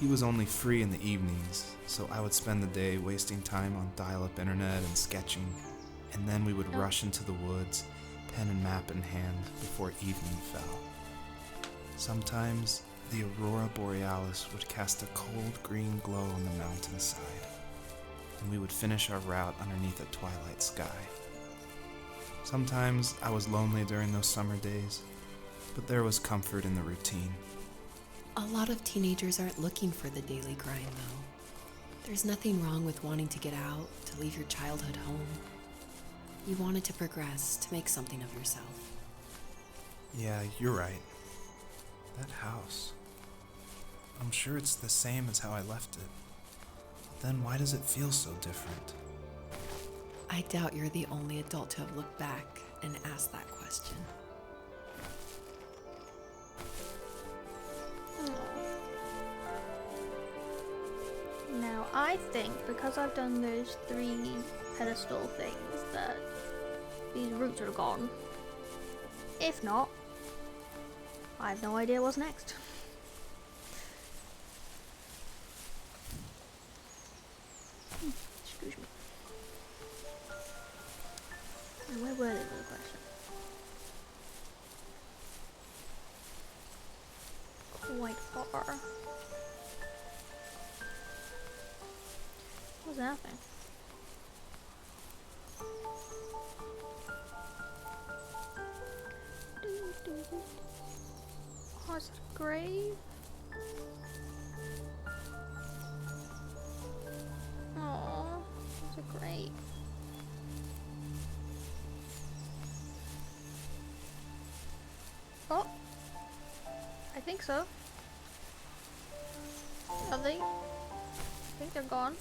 He was only free in the evenings, so I would spend the day wasting time on dial-up internet and sketching, and then we would rush into the woods, pen and map in hand, before evening fell. Sometimes, the aurora borealis would cast a cold green glow on the mountainside, and we would finish our route underneath a twilight sky. Sometimes I was lonely during those summer days, but there was comfort in the routine. A lot of teenagers aren't looking for the daily grind, though. There's nothing wrong with wanting to get out, to leave your childhood home. You wanted to progress, to make something of yourself. Yeah, you're right. That house. I'm sure it's the same as how I left it. But then why does it feel so different? I doubt you're the only adult to have looked back and asked that question. Now, I think because I've done those 3 pedestal things that these roots are gone. If not, I have no idea what's next. Excuse me. And where were they, little question? Quite far. What's happening? Oh, is it a grave? Oh, it's a grave. Oh, I think so. Are they? I think they're gone.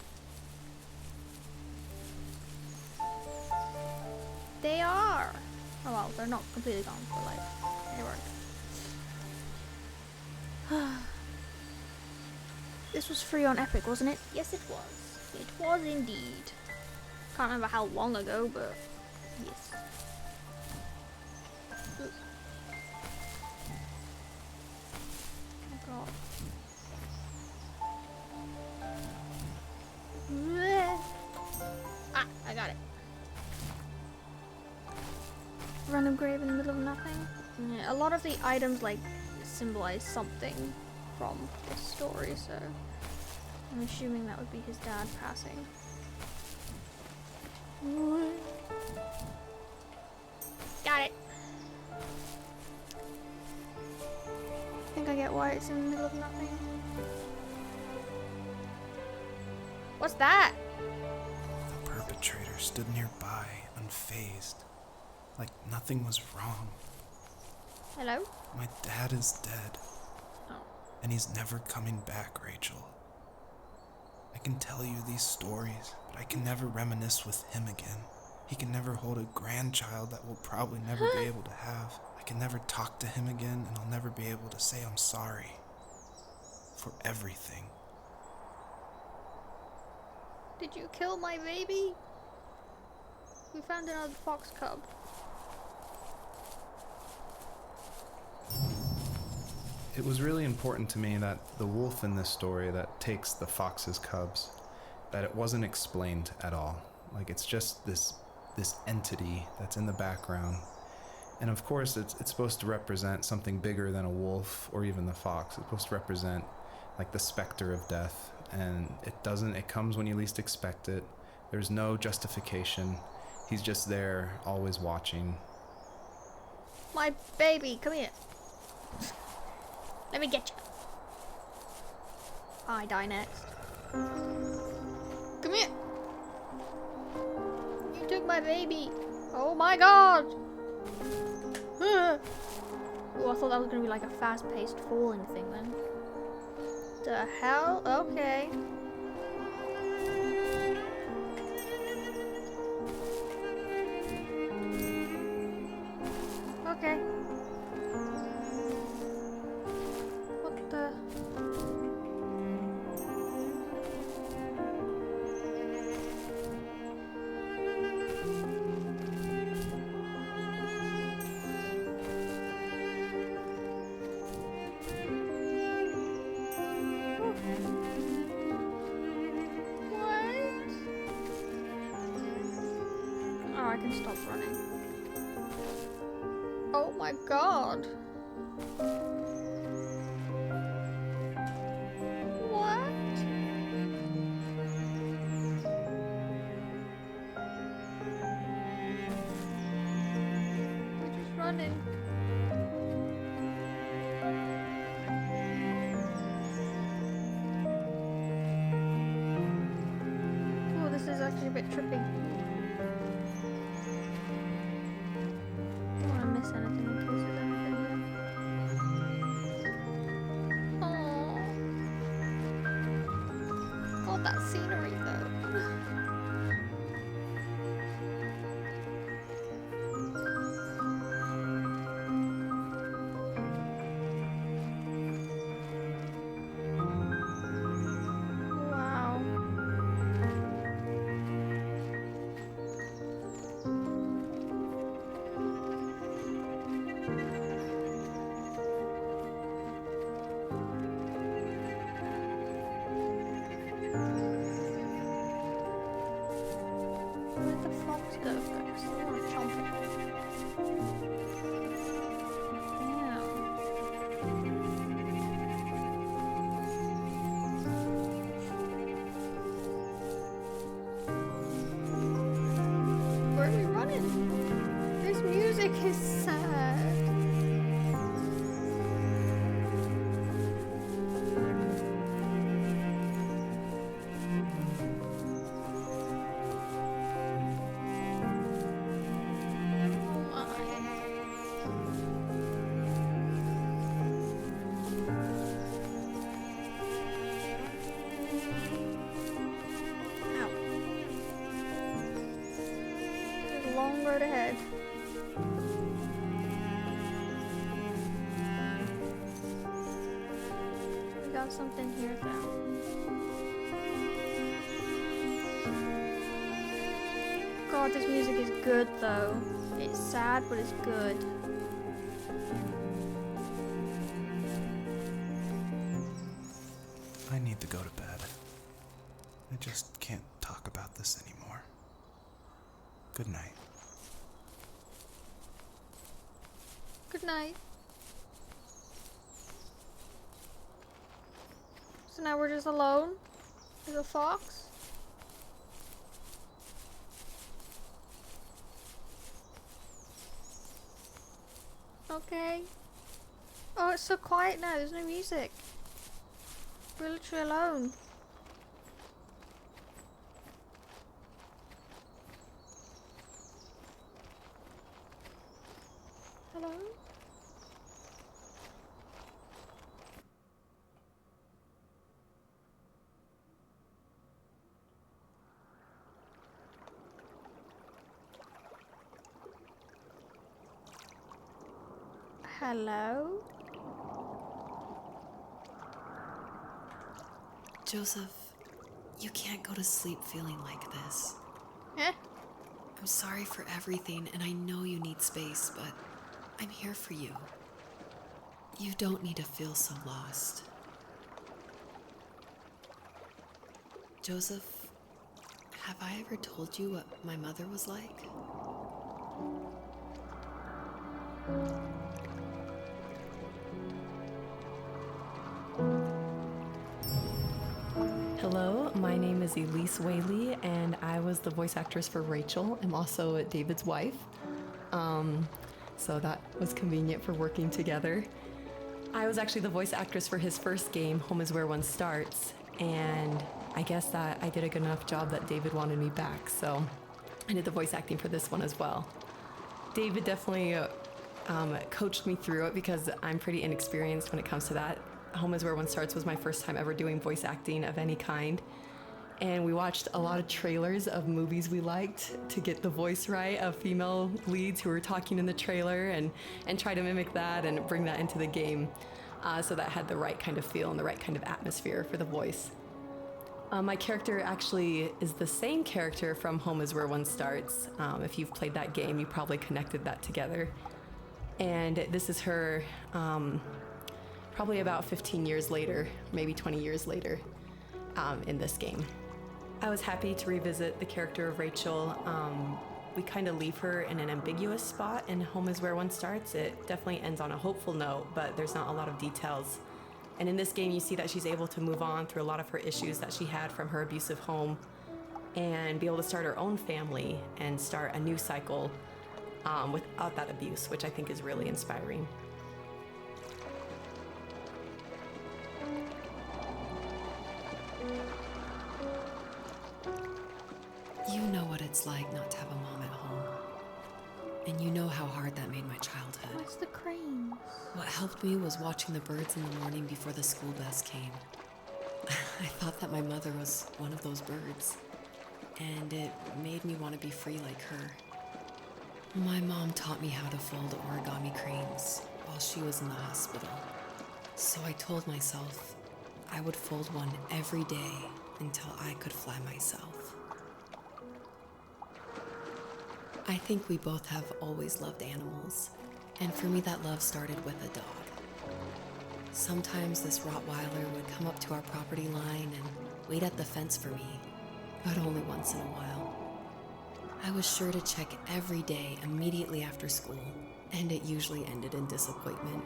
They are! Oh well, they're not completely gone, but like, they weren't. This was free on Epic, wasn't it? Yes, it was. It was indeed. Can't remember how long ago, but yes. Ooh. Oh god. Ah, I got it. Random grave in the middle of nothing. Yeah, a lot of the items like symbolize something from this story, so I'm assuming that would be his dad passing. Got it. I think I get why it's in the middle of nothing. What's that? The perpetrator stood nearby, unfazed, like nothing was wrong. Hello? My dad is dead, Oh. and he's never coming back, Rachel. I can tell you these stories, but I can never reminisce with him again. He can never hold a grandchild that we'll probably never be able to have. I can never talk to him again, and I'll never be able to say I'm sorry for everything. Did you kill my baby? We found another fox cub. It was really important to me that the wolf in this story that takes the fox's cubs, that it wasn't explained at all. Like, it's just this entity that's in the background. And of course, it's supposed to represent something bigger than a wolf or even the fox. It's supposed to represent like the specter of death. And it comes when you least expect it. There's no justification. He's just there, always watching. My baby, come here. Let me get you. I die next. Come here. You took my baby. Oh my god. Oh, I thought that was gonna be like a fast-paced falling thing then. The hell? Okay. Okay. What the? Oh, I can stop running. Oh my god. What? We're just running. Oh, this is actually a bit trippy. I don't want to miss anything in case there's anything here. Oh, God, that scenery though. Wow. Where'd the fox go? I still want to chomp it. Damn. Where are we running? This music is sad. Oh my. Ow. There's a long road ahead. We got something here though. God, this music is good though. It's sad, but it's good. I need to go to bed. I just can't talk about this anymore. Good night. Good night. So now we're just alone with a fox? Okay. Oh, it's so quiet now. There's no music. We're literally alone. Hello? Hello? Joseph, you can't go to sleep feeling like this. Eh? I'm sorry for everything, and I know you need space, but I'm here for you. You don't need to feel so lost. Joseph, have I ever told you what my mother was like? Hello, my name is Elise Whaley, and I was the voice actress for Rachel. I'm also David's wife, so that was convenient for working together. I was actually the voice actress for his first game, Home is Where One Starts, and I guess that I did a good enough job that David wanted me back, so I did the voice acting for this one as well. David definitely coached me through it because I'm pretty inexperienced when it comes to that. Home is Where One Starts was my first time ever doing voice acting of any kind. And we watched a lot of trailers of movies we liked to get the voice right of female leads who were talking in the trailer and try to mimic that and bring that into the game. So that had the right kind of feel and the right kind of atmosphere for the voice. My character actually is the same character from Home is Where One Starts. If you've played that game, you probably connected that together. And this is her probably about 15 years later, maybe 20 years later in this game. I was happy to revisit the character of Rachel. We kind of leave her in an ambiguous spot in Home is Where One Starts. It definitely ends on a hopeful note, but there's not a lot of details. And in this game, you see that she's able to move on through a lot of her issues that she had from her abusive home and be able to start her own family and start a new cycle without that abuse, which I think is really inspiring. You know what it's like not to have a mom at home. And you know how hard that made my childhood. Where's the cranes? What helped me was watching the birds in the morning before the school bus came. I thought that my mother was one of those birds, and it made me want to be free like her. My mom taught me how to fold origami cranes while she was in the hospital. So I told myself I would fold one every day until I could fly myself. I think we both have always loved animals, and for me that love started with a dog. Sometimes this Rottweiler would come up to our property line and wait at the fence for me, but only once in a while. I was sure to check every day immediately after school, and it usually ended in disappointment.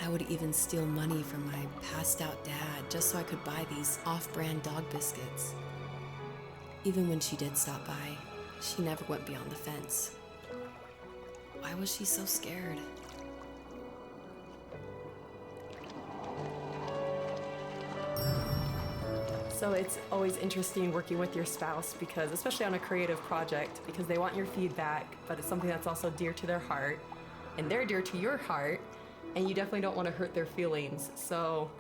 I would even steal money from my passed out dad just so I could buy these off-brand dog biscuits. Even when she did stop by, she never went beyond the fence. Why was she so scared? So it's always interesting working with your spouse because, especially on a creative project, because they want your feedback, but it's something that's also dear to their heart, and they're dear to your heart, and you definitely don't want to hurt their feelings. So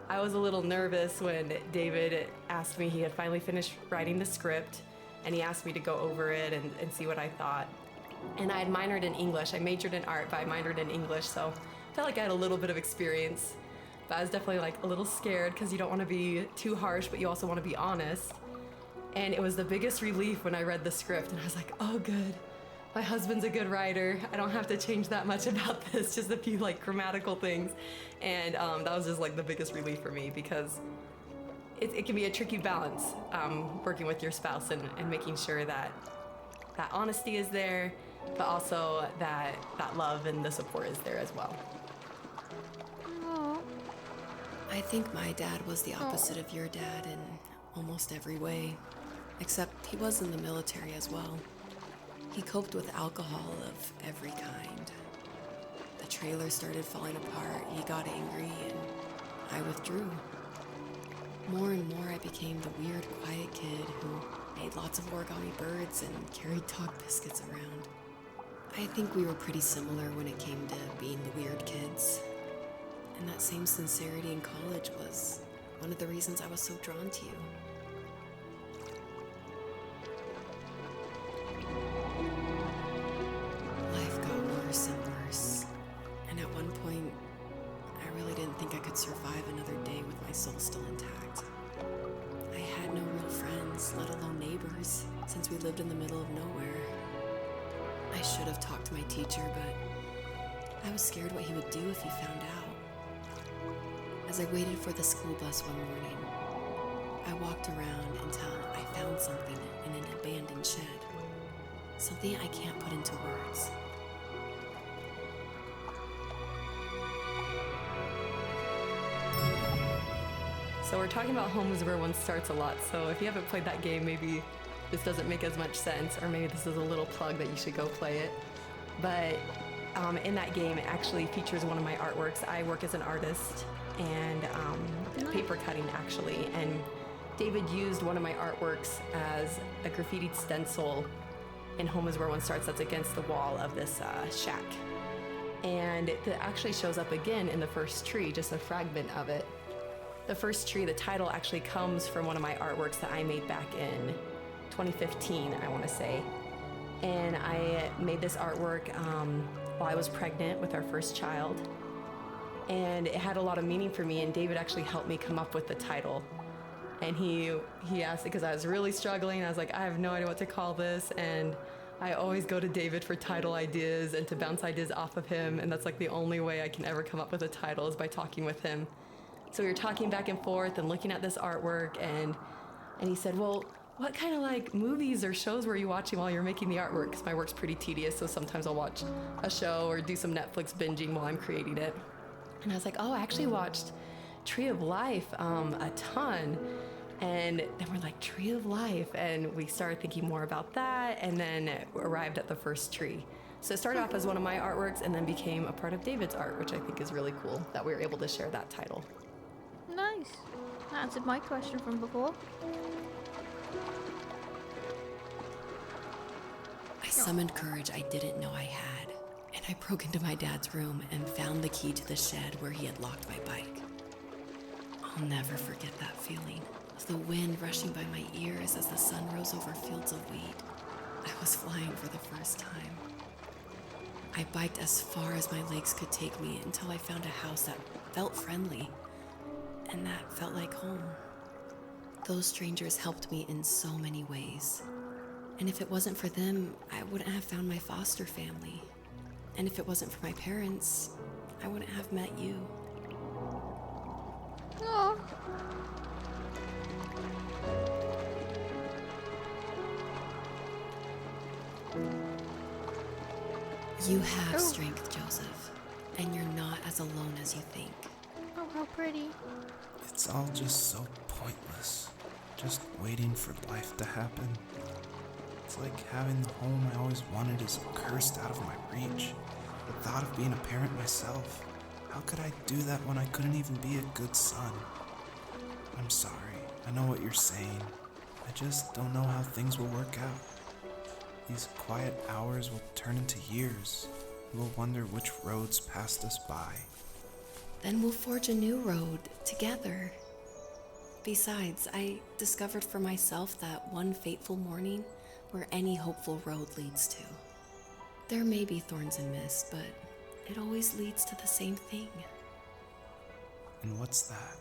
I was a little nervous when David asked me, he had finally finished writing the script, and he asked me to go over it and see what I thought. And I had minored in English. I majored in art, but I minored in English, so I felt like I had a little bit of experience. But I was definitely like a little scared because you don't want to be too harsh, but you also want to be honest. And it was the biggest relief when I read the script, and I was like, oh, good. My husband's a good writer. I don't have to change that much about this, just a few like grammatical things. And that was just like the biggest relief for me because it can be a tricky balance working with your spouse and making sure that that honesty is there, but also that love and the support is there as well. Aww. I think my dad was the opposite of your dad in almost every way, except he was in the military as well. He coped with alcohol of every kind. The trailer started falling apart, he got angry, and I withdrew. More and more I became the weird, quiet kid who made lots of origami birds and carried dog biscuits around. I think we were pretty similar when it came to being the weird kids. And that same sincerity in college was one of the reasons I was so drawn to you. Life got worse and worse. And at one point, I really didn't think I could survive another day with my soul still intact. I had no real friends, let alone neighbors, since we lived in the middle of nowhere. I should have talked to my teacher, but I was scared what he would do if he found out. As I waited for the school bus one morning, I walked around until I found something in an abandoned shed. Something I can't put into words. So we're talking about Home is Where One Starts a lot, so if you haven't played that game, maybe this doesn't make as much sense, or maybe this is a little plug that you should go play it. But in that game, it actually features one of my artworks. I work as an artist and paper cutting, actually, and David used one of my artworks as a graffitied stencil in Home is Where One Starts that's against the wall of this shack. And it actually shows up again in the first tree, just a fragment of it. The first tree, the title actually comes from one of my artworks that I made back in 2015, I want to say. And I made this artwork while I was pregnant with our first child. And it had a lot of meaning for me, and David actually helped me come up with the title. And he asked it because I was really struggling. I was like, I have no idea what to call this. And I always go to David for title ideas and to bounce ideas off of him. And that's like the only way I can ever come up with a title is by talking with him. So we were talking back and forth and looking at this artwork, and he said, well, what kind of like movies or shows were you watching while you're making the artwork? Because my work's pretty tedious, so sometimes I'll watch a show or do some Netflix binging while I'm creating it. And I was like, oh, I actually watched Tree of Life a ton. And then we're like, Tree of Life, and we started thinking more about that, and then arrived at the first tree. So it started off as one of my artworks and then became a part of David's art, which I think is really cool that we were able to share that title. Nice. That answered my question from before. I summoned courage I didn't know I had, and I broke into my dad's room and found the key to the shed where he had locked my bike. I'll never forget that feeling of the wind rushing by my ears as the sun rose over fields of wheat. I was flying for the first time. I biked as far as my legs could take me until I found a house that felt friendly, and that felt like home. Those strangers helped me in so many ways. And if it wasn't for them, I wouldn't have found my foster family. And if it wasn't for my parents, I wouldn't have met you. Aw. You have strength, Joseph, and you're not as alone as you think. Oh, how pretty. It's all just so pointless. Just waiting for life to happen. It's like having the home I always wanted is cursed out of my reach. The thought of being a parent myself. How could I do that when I couldn't even be a good son? I'm sorry. I know what you're saying. I just don't know how things will work out. These quiet hours will turn into years. We'll wonder which roads passed us by. Then we'll forge a new road together. Besides, I discovered for myself that one fateful morning where any hopeful road leads to. There may be thorns and mist, but it always leads to the same thing. And what's that?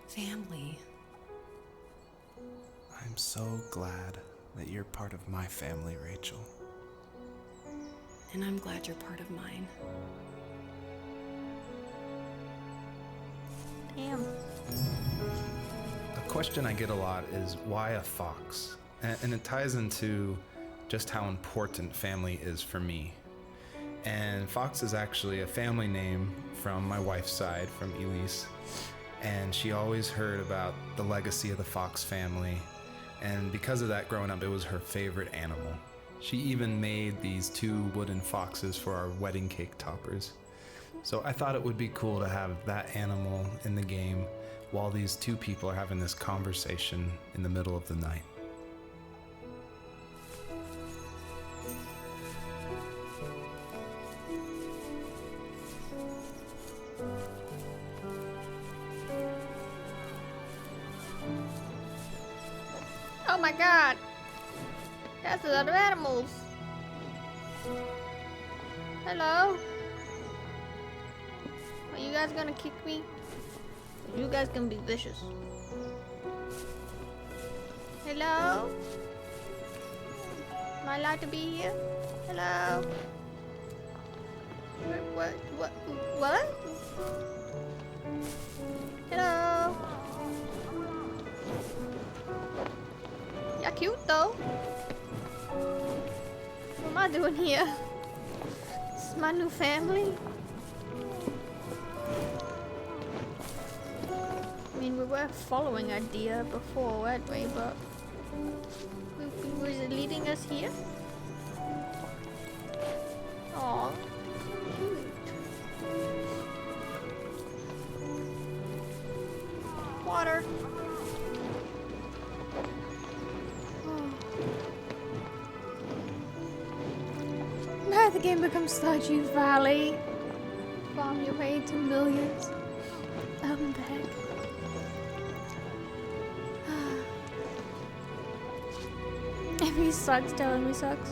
Family. I'm so glad that you're part of my family, Rachel. And I'm glad you're part of mine. Damn. A question I get a lot is why a fox? And it ties into just how important family is for me. And Fox is actually a family name from my wife's side, from Elise. And she always heard about the legacy of the Fox family. And because of that, growing up, it was her favorite animal. She even made these 2 wooden foxes for our wedding cake toppers. So I thought it would be cool to have that animal in the game while these 2 people are having this conversation in the middle of the night. Oh my god! That's a lot of animals! Hello? Are you guys gonna kick me? You guys gonna be vicious. Hello? Am I allowed to be here? Hello? What? Hello. You're cute though. What am I doing here? This is my new family. I mean, we were following a deer before, weren't we? But was it leading us here? Aww, cute. Water. Now the game becomes Stardew Valley. Farm your way to millions. I'm back. If he sucks, tell him he sucks.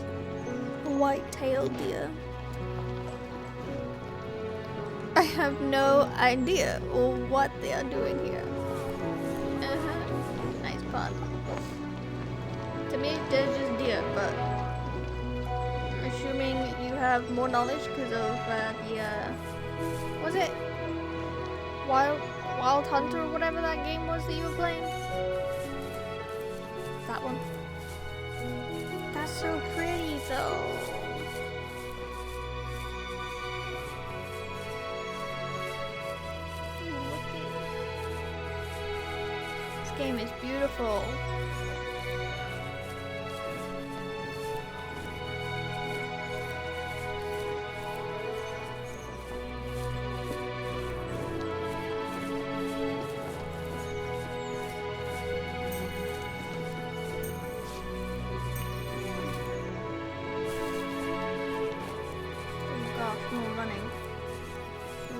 White-tailed deer. I have no idea what they are doing here. Nice pun. To me, they're just deer, but I'm assuming you have more knowledge because of was it Wild Hunter or whatever that game was that you were playing? That one. That's so pretty though. This game is beautiful.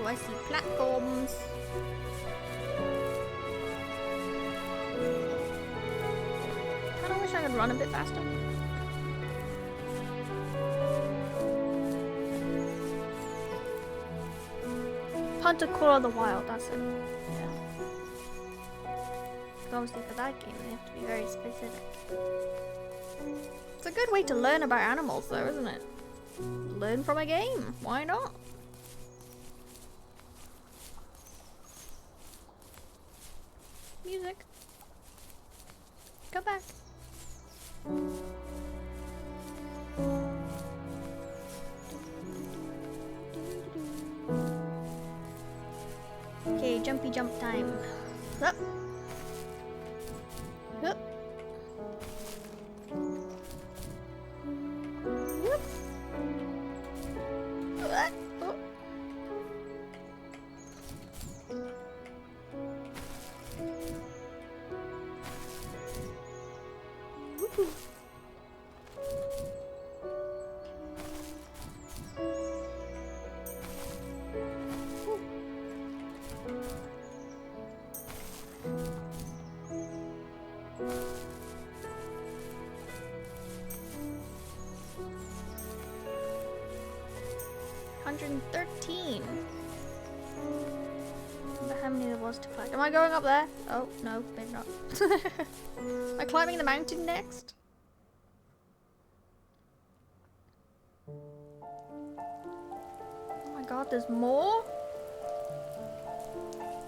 I see platforms. Kinda wish I could run a bit faster. Hunter Call of the Wild, that's it. Yeah. Obviously for that game they have to be very specific. It's a good way to learn about animals though, isn't it? Learn from a game, why not? Music. Go back. Okay, jumpy jump time. Up. Up. Whoop. What? Oh. Woohoo. 113. Wonder how many there was to collect. Am I going up there? Oh, no, maybe not. Am I climbing the mountain next? Oh my god, there's more?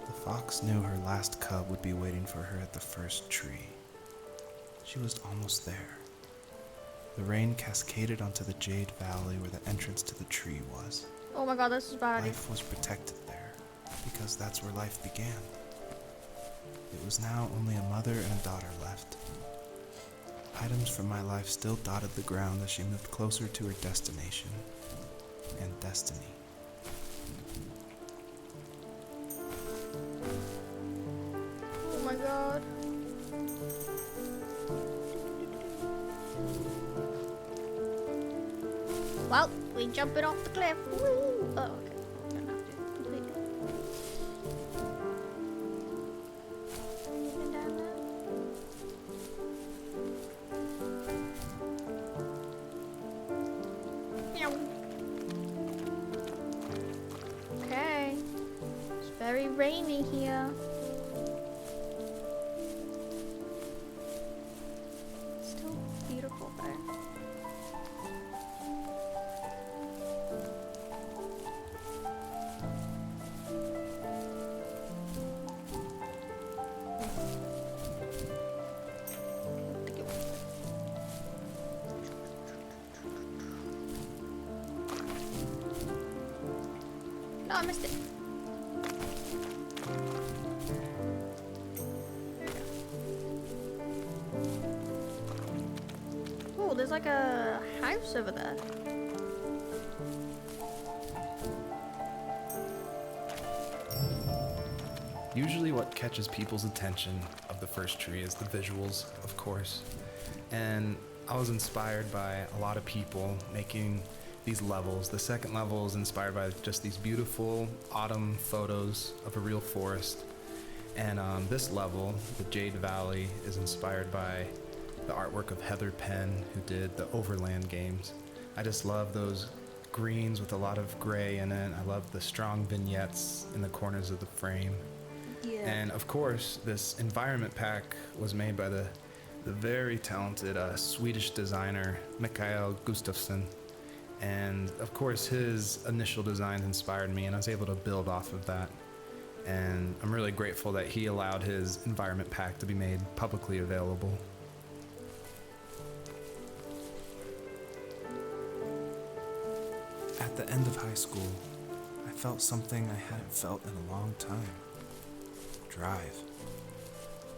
The fox knew her last cub would be waiting for her at the first tree. She was almost there. The rain cascaded onto the Jade Valley where the entrance to the tree was. Oh my god, this is bad. Life was protected there, because that's where life began. It was now only a mother and a daughter left. Items from my life still dotted the ground as she moved closer to her destination and destiny. Oh my god. Well, we jumping off the cliff. Woo! Oh, okay. Don't have to completely. Anything down there? Meow. Okay. It's very rainy here. Still beautiful there. I missed it. Oh, there's like a house over there. Usually what catches people's attention of the first tree is the visuals, of course. And I was inspired by a lot of people making these levels. The second level is inspired by just these beautiful autumn photos of a real forest. And this level, the Jade Valley, is inspired by the artwork of Heather Penn, who did the Overland games. I just love those greens with a lot of gray in it. I love the strong vignettes in the corners of the frame. Yeah. And of course, this environment pack was made by the very talented Swedish designer Mikael Gustafsson. And of course, his initial designs inspired me, and I was able to build off of that. And I'm really grateful that he allowed his environment pack to be made publicly available. At the end of high school, I felt something I hadn't felt in a long time. Drive.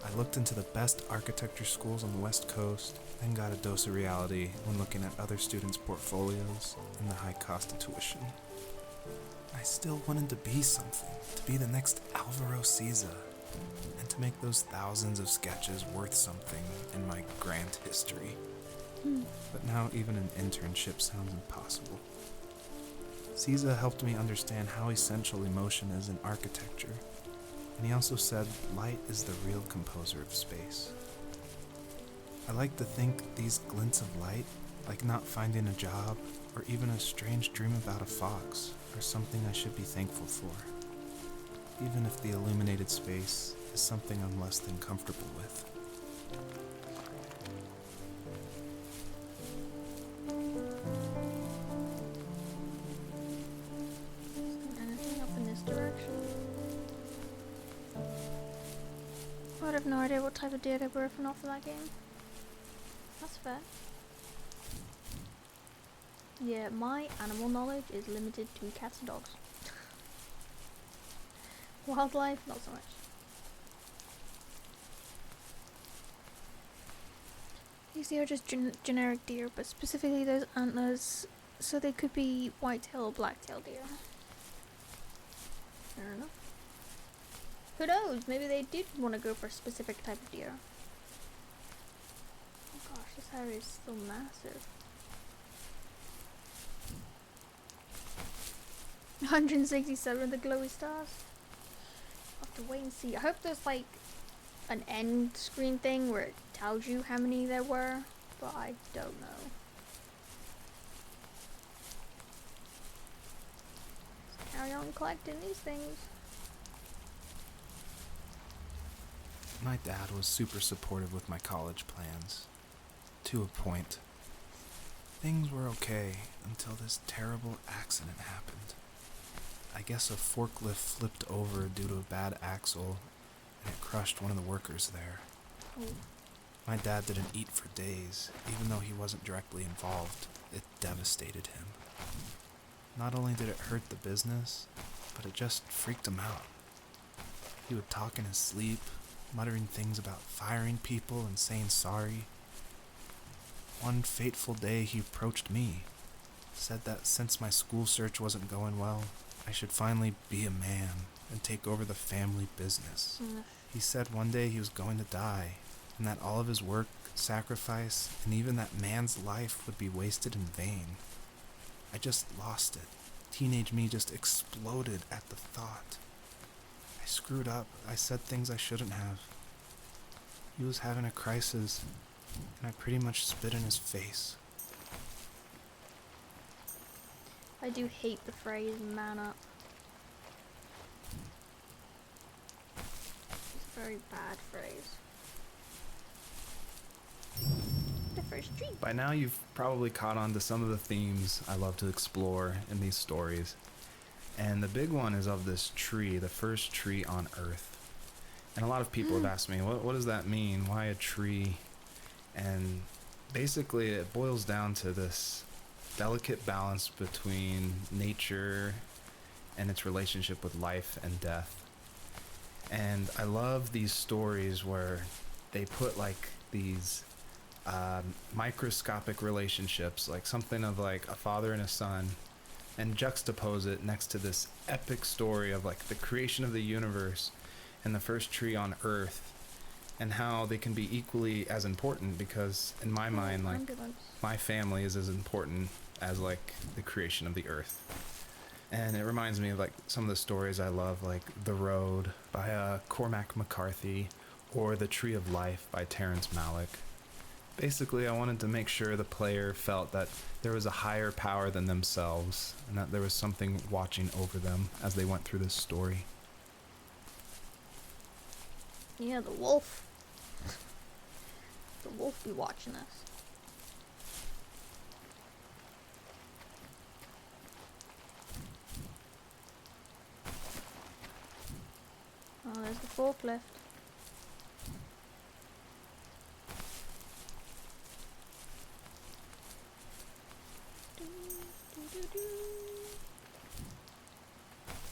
I looked into the best architecture schools on the West Coast, then got a dose of reality when looking at other students' portfolios and the high cost of tuition. I still wanted to be something, to be the next Alvaro Siza, and to make those thousands of sketches worth something in my grand history. But now even an internship sounds impossible. Siza helped me understand how essential emotion is in architecture, and he also said light is the real composer of space. I like to think these glints of light, like not finding a job or even a strange dream about a fox, are something I should be thankful for, even if the illuminated space is something I'm less than comfortable with. Anything up in this direction? I have no idea what type of deer they're birthing off of that game. That's fair. Yeah, my animal knowledge is limited to cats and dogs. Wildlife, not so much. These are just generic deer, but specifically those antlers, so they could be white-tailed or black-tailed deer. Fair enough. Who knows? Maybe they did want to go for a specific type of deer. Oh gosh, this area is still massive. 167 of the glowy stars. I'll have to wait and see. I hope there's like an end screen thing where it tells you how many there were, but I don't know. Let's carry on collecting these things. My dad was super supportive with my college plans. To a point. Things were okay until this terrible accident happened. I guess a forklift flipped over due to a bad axle, and it crushed one of the workers there. Ooh. My dad didn't eat for days, even though he wasn't directly involved. It devastated him. Not only did it hurt the business, but it just freaked him out. He would talk in his sleep, muttering things about firing people and saying sorry. One fateful day he approached me, said that since my school search wasn't going well, I should finally be a man and take over the family business. He said one day he was going to die, and that all of his work, sacrifice, and even that man's life would be wasted in vain. I just lost it. Teenage me just exploded at the thought. I screwed up. I said things I shouldn't have. He was having a crisis, and I pretty much spit in his face. I do hate the phrase man up. It's a very bad phrase. The first tree. By now you've probably caught on to some of the themes I love to explore in these stories. And the big one is of this tree, the first tree on Earth. And a lot of people have asked me, what does that mean? Why a tree? And basically it boils down to this delicate balance between nature and its relationship with life and death. And I love these stories where they put like these microscopic relationships, like something of like a father and a son, and juxtapose it next to this epic story of like the creation of the universe and the first tree on Earth, and how they can be equally as important, because in my mind, like, my family is as important as like the creation of the Earth. And it reminds me of like some of the stories I love, like The Road by Cormac McCarthy, or The Tree of Life by Terrence Malick. Basically, I wanted to make sure the player felt that there was a higher power than themselves, and that there was something watching over them as they went through this story. Yeah, the wolf. The wolf be watching us. Oh, there's the forklift.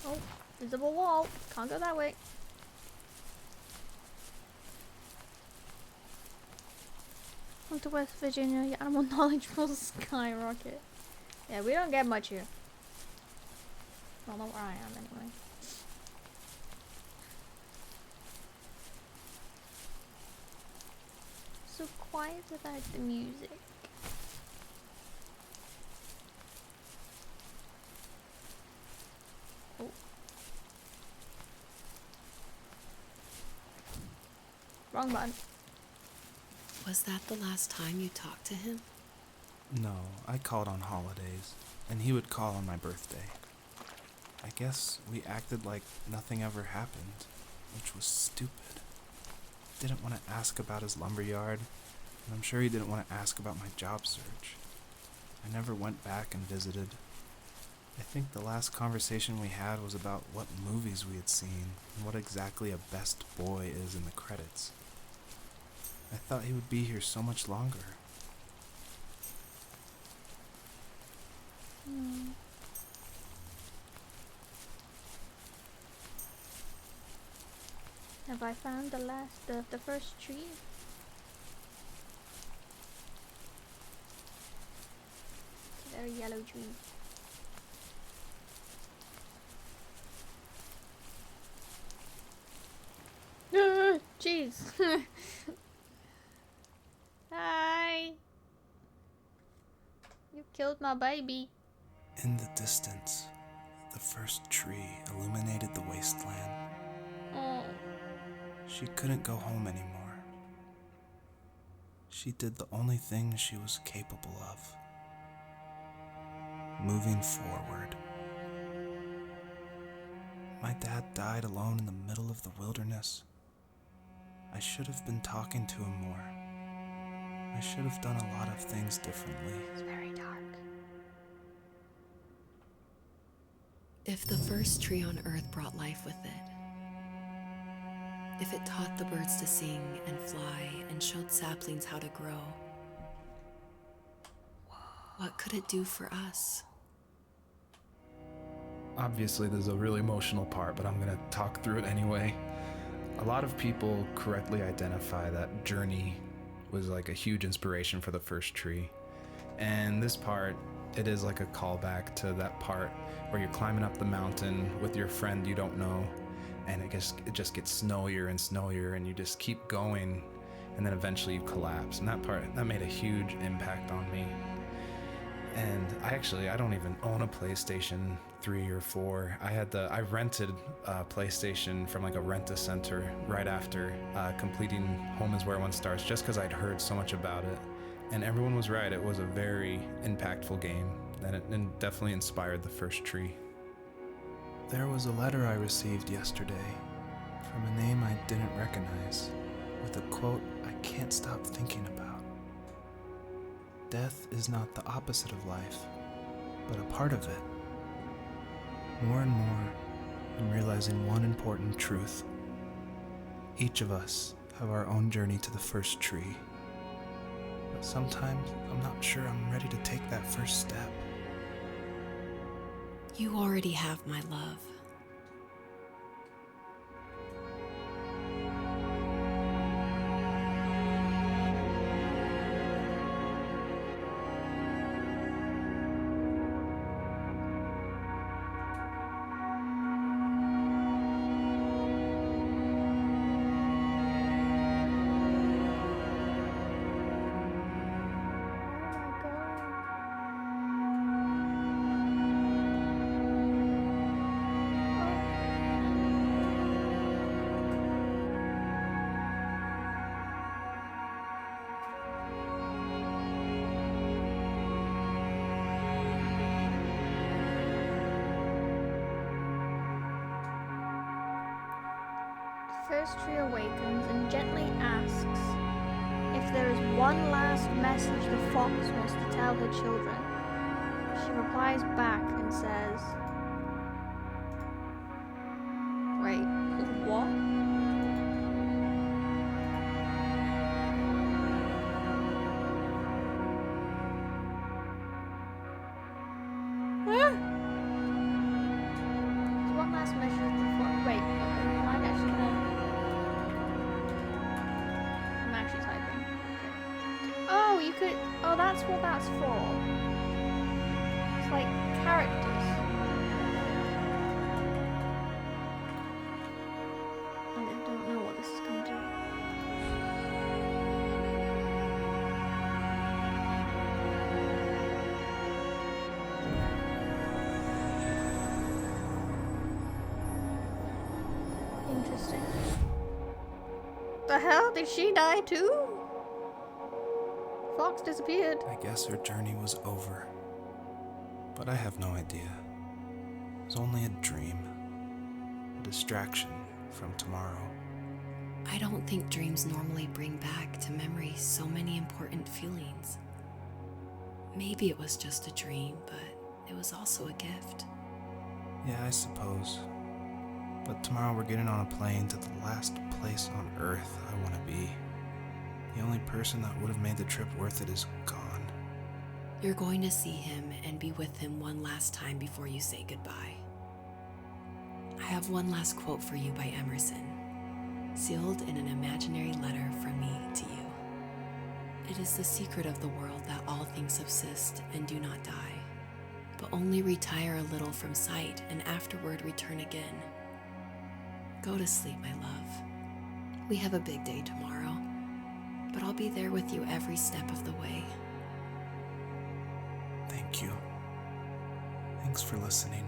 Oh, visible wall. Can't go that way. Come to West Virginia, your animal knowledge will skyrocket. Yeah, we don't get much here. Well, not where I am anyway. So quiet without the music. Oh. Wrong button. Was that the last time you talked to him? No, I called on holidays, and he would call on my birthday. I guess we acted like nothing ever happened, which was stupid. Didn't want to ask about his lumberyard, and I'm sure he didn't want to ask about my job search. I never went back and visited. I think the last conversation we had was about what movies we had seen, and what exactly a best boy is in the credits. I thought he would be here so much longer. Have I found the first tree? It's a very yellow tree. Jeez. Hi. You killed my baby. In the distance, the first tree illuminated the wasteland. Oh. She couldn't go home anymore. She did the only thing she was capable of. Moving forward. My dad died alone in the middle of the wilderness. I should have been talking to him more. I should have done a lot of things differently. It's very dark. If the first tree on Earth brought life with it, if it taught the birds to sing and fly and showed saplings how to grow, what could it do for us? Obviously, there's a really emotional part, but I'm going to talk through it anyway. A lot of people correctly identify that Journey was like a huge inspiration for the first tree. And this part, it is like a callback to that part where you're climbing up the mountain with your friend you don't know, and it just gets snowier and snowier, and you just keep going, and then eventually you collapse. And that made a huge impact on me. And I don't even own a PlayStation 3 or 4. I rented a PlayStation from like a rent-a-center right after completing Home is Where One Starts, just because I'd heard so much about it. And everyone was right, it was a very impactful game, and it definitely inspired the first tree. There was a letter I received yesterday from a name I didn't recognize, with a quote I can't stop thinking about. Death is not the opposite of life, but a part of it. More and more, I'm realizing one important truth. Each of us have our own journey to the first tree. But sometimes I'm not sure I'm ready to take that first step. You already have my love. First tree awakens and gently asks if there is one last message the fox wants to tell her children. She replies back and says, wait, what? Huh? So one last message the fox. Wait, I'm actually gonna. I'm actually typing. Okay. Oh, you could. Oh, that's what that's for. It's like characters. I don't know what this is going to do. Interesting. The hell? Did she die too? Fox disappeared. I guess her journey was over. But I have no idea. It was only a dream. A distraction from tomorrow. I don't think dreams normally bring back to memory so many important feelings. Maybe it was just a dream, but it was also a gift. Yeah, I suppose. But tomorrow we're getting on a plane to the last place on Earth I want to be. The only person that would have made the trip worth it is gone. You're going to see him and be with him one last time before you say goodbye. I have one last quote for you by Emerson, sealed in an imaginary letter from me to you. It is the secret of the world that all things subsist and do not die, but only retire a little from sight and afterward return again. Go to sleep, my love. We have a big day tomorrow, but I'll be there with you every step of the way. Thank you. Thanks for listening.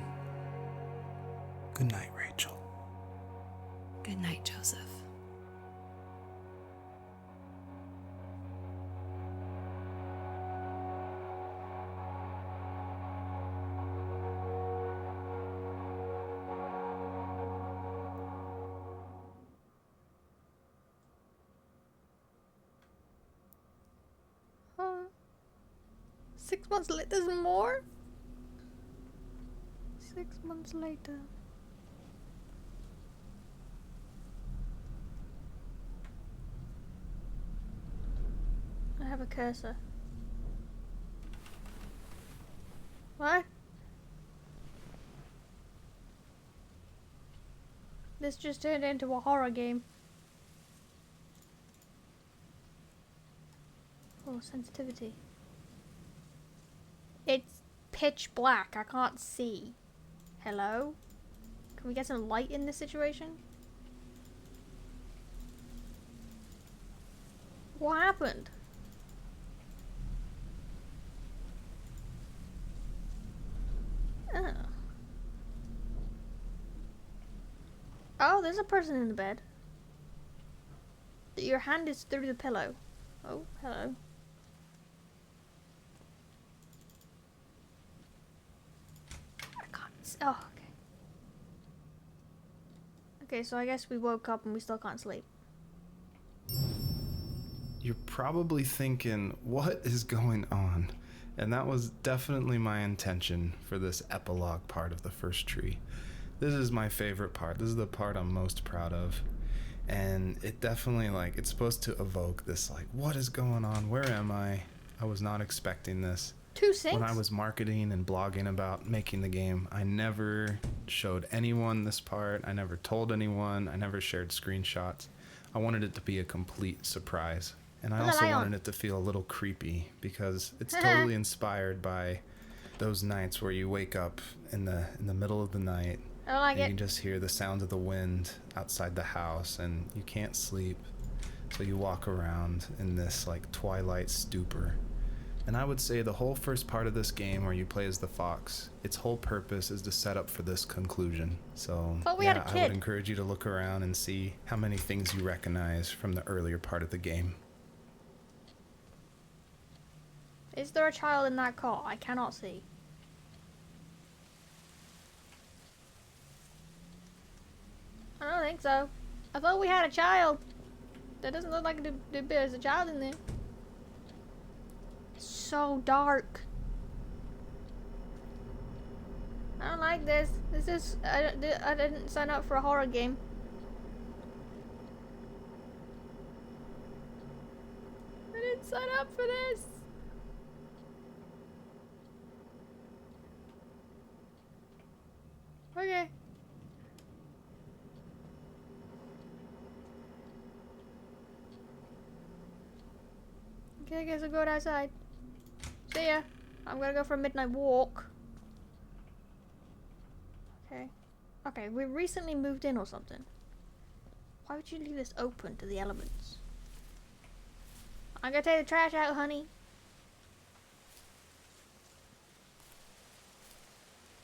Good night, Rachel. Good night, Joseph. Huh? 6 months later, there's more? 6 months later. I have a cursor. What? This just turned into a horror game. Oh, sensitivity. It's pitch black. I can't see. Hello? Can we get some light in this situation? What happened? Oh. Oh, there's a person in the bed. Your hand is through the pillow. Oh, hello. I can't see. Oh, okay. Okay, so I guess we woke up and we still can't sleep. You're probably thinking, what is going on? And that was definitely my intention for this epilogue part of the first tree. This is my favorite part. This is the part I'm most proud of. And it definitely, it's supposed to evoke this, what is going on? Where am I? I was not expecting this. 2 sinks? When I was marketing and blogging about making the game, I never showed anyone this part. I never told anyone. I never shared screenshots. I wanted it to be a complete surprise. And I also wanted it to feel a little creepy because it's totally inspired by those nights where you wake up in the middle of the night. I don't like and it. you can just hear the sound of the wind outside the house and you can't sleep. So you walk around in this like twilight stupor. And I would say the whole first part of this game where you play as the fox, its whole purpose is to set up for this conclusion. So Thought we had a I kid. would encourage you to look around and see how many things you recognize from the earlier part of the game. Is there a child in that car? I cannot see. I don't think so. I thought we had a child. That doesn't look like there's a child in there. It's so dark. I don't like this. This is... I didn't sign up for a horror game. I didn't sign up for this. Okay. Okay, I guess I'll go outside. See ya. I'm gonna go for a midnight walk. Okay. Okay, we recently moved in or something. Why would you leave this open to the elements? I'm gonna take the trash out, honey.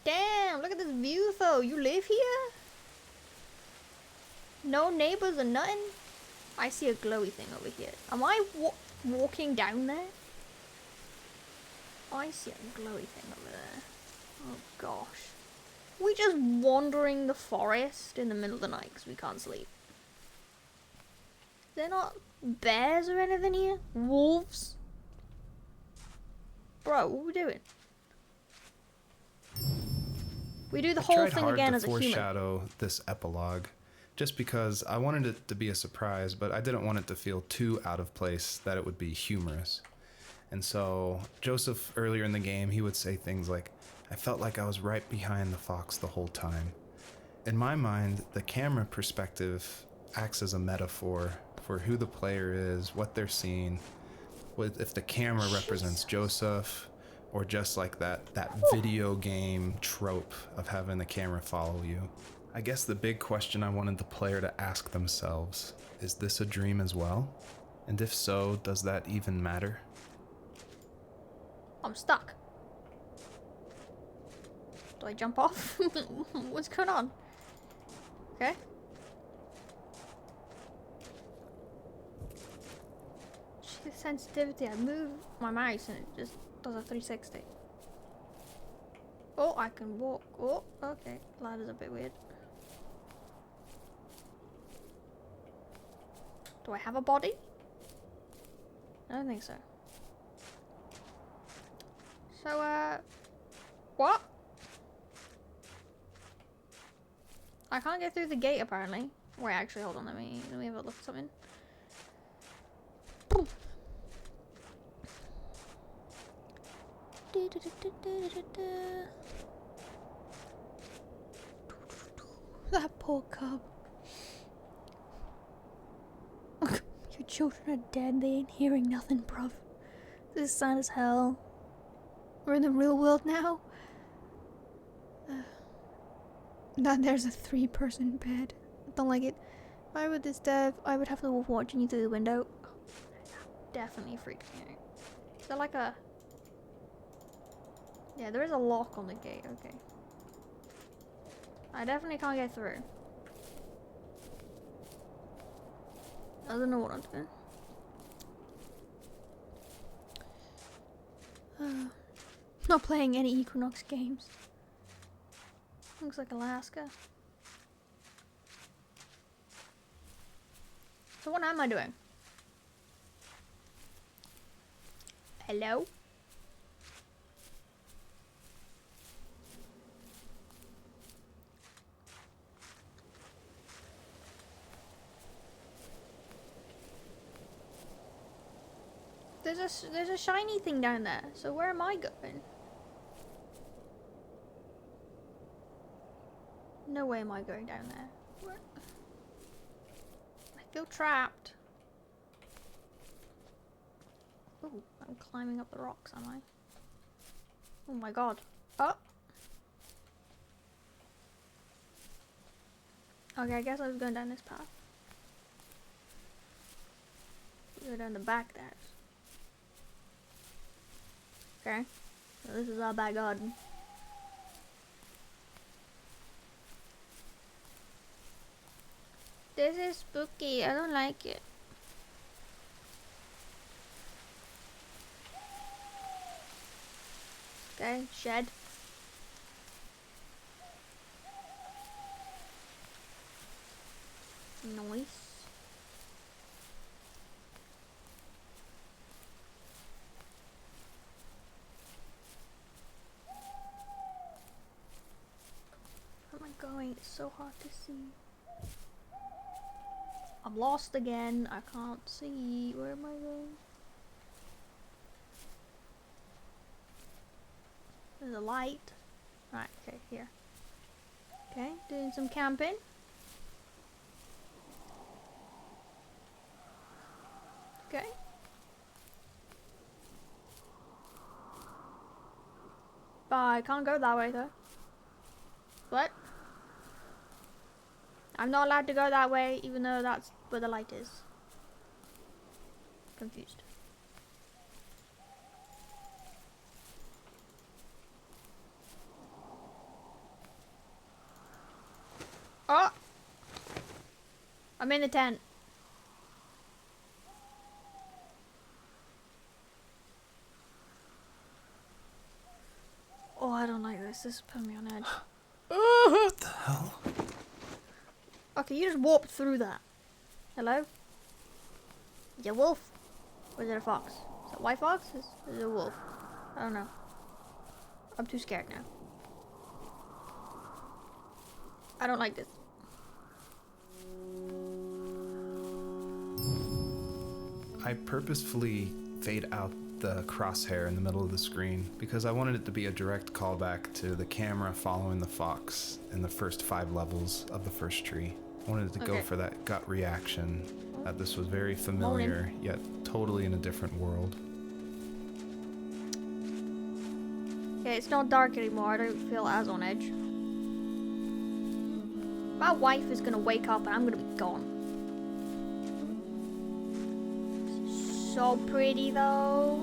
Damn, look at this view though. You live here? No neighbors or nothing? I see a glowy thing over here. Am I walking down there? I see a glowy thing over there. Oh gosh. We just wandering the forest in the middle of the night because we can't sleep. They're not bears or anything here? Wolves? Bro, what are we doing? We do the whole thing again as a human. I tried hard to foreshadow this epilogue just because I wanted it to be a surprise, but I didn't want it to feel too out of place that it would be humorous. And so Joseph, earlier in the game, he would say things like, I felt like I was right behind the fox the whole time. In my mind, the camera perspective acts as a metaphor for who the player is, what they're seeing. If the camera represents Joseph, or just like that video game trope of having the camera follow you. I guess the big question I wanted the player to ask themselves, is this a dream as well? And if so, does that even matter? I'm stuck. Do I jump off? What's going on? Okay. The sensitivity. I move my mouse and it just does a 360. Oh, I can walk. Oh, okay. Ladder's a bit weird. Do I have a body? I don't think so. So, what? I can't get through the gate apparently. Wait, actually, hold on. Let me have a look at something. That poor cub. Your children are dead. They ain't hearing nothing, bruv. This is sad as hell. We're in the real world now. There's a 3-person bed. Don't like it. If I were this dev, I would have the wolf watching you through the window. Definitely freaks me out. Is there like a... Yeah, there is a lock on the gate, okay. I definitely can't get through. I don't know what I'm doing. Not playing any Equinox games. Looks like Alaska. So what am I doing? Hello? there's a shiny thing down there. So where am I going? No way am I going down there. Where? I feel trapped. Oh, I'm climbing up the rocks, am I? Oh my god. Oh! Okay, I guess I was going down this path. Go down the back there. Okay. So this is our back garden. This is spooky. I don't like it. Okay, shed. Nice. Where am I going? It's so hard to see. I'm lost again. I can't see. Where am I going? There's a light. Right, okay, here. Okay, doing some camping. Okay. But I can't go that way though. What? I'm not allowed to go that way even though that's where the light is. Confused. Oh! I'm in the tent. Oh, I don't like this. This is putting me on edge. What the hell? Okay, you just warped through that. Hello? Is it a wolf? Or is it a fox? Is it a white fox? Is it a wolf? I don't know. I'm too scared now. I don't like this. I purposefully fade out the crosshair in the middle of the screen because I wanted it to be a direct callback to the camera following the fox in the first 5 levels of the first tree. I wanted it to go for that gut reaction that this was very familiar yet totally in a different world. Okay, it's not dark anymore. I don't feel as on edge. My wife is gonna wake up and I'm gonna be gone. So pretty though.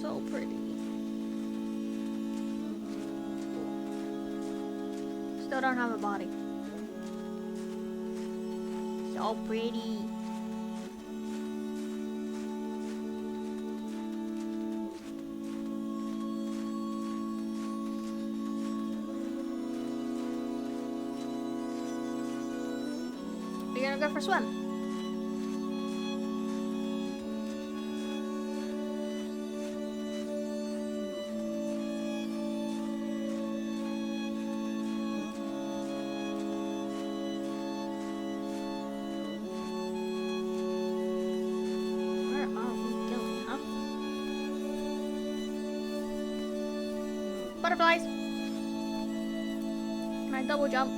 So pretty. Still don't have a body. So pretty. We're gonna go for a swim. Where are we going, huh? Butterflies! Can I double jump?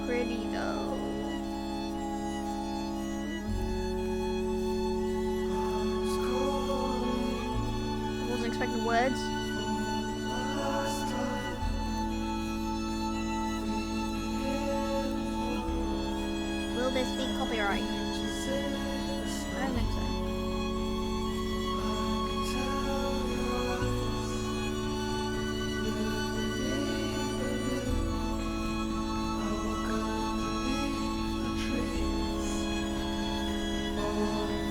Pretty though. I wasn't expecting words. Will this be copyright? I don't think so.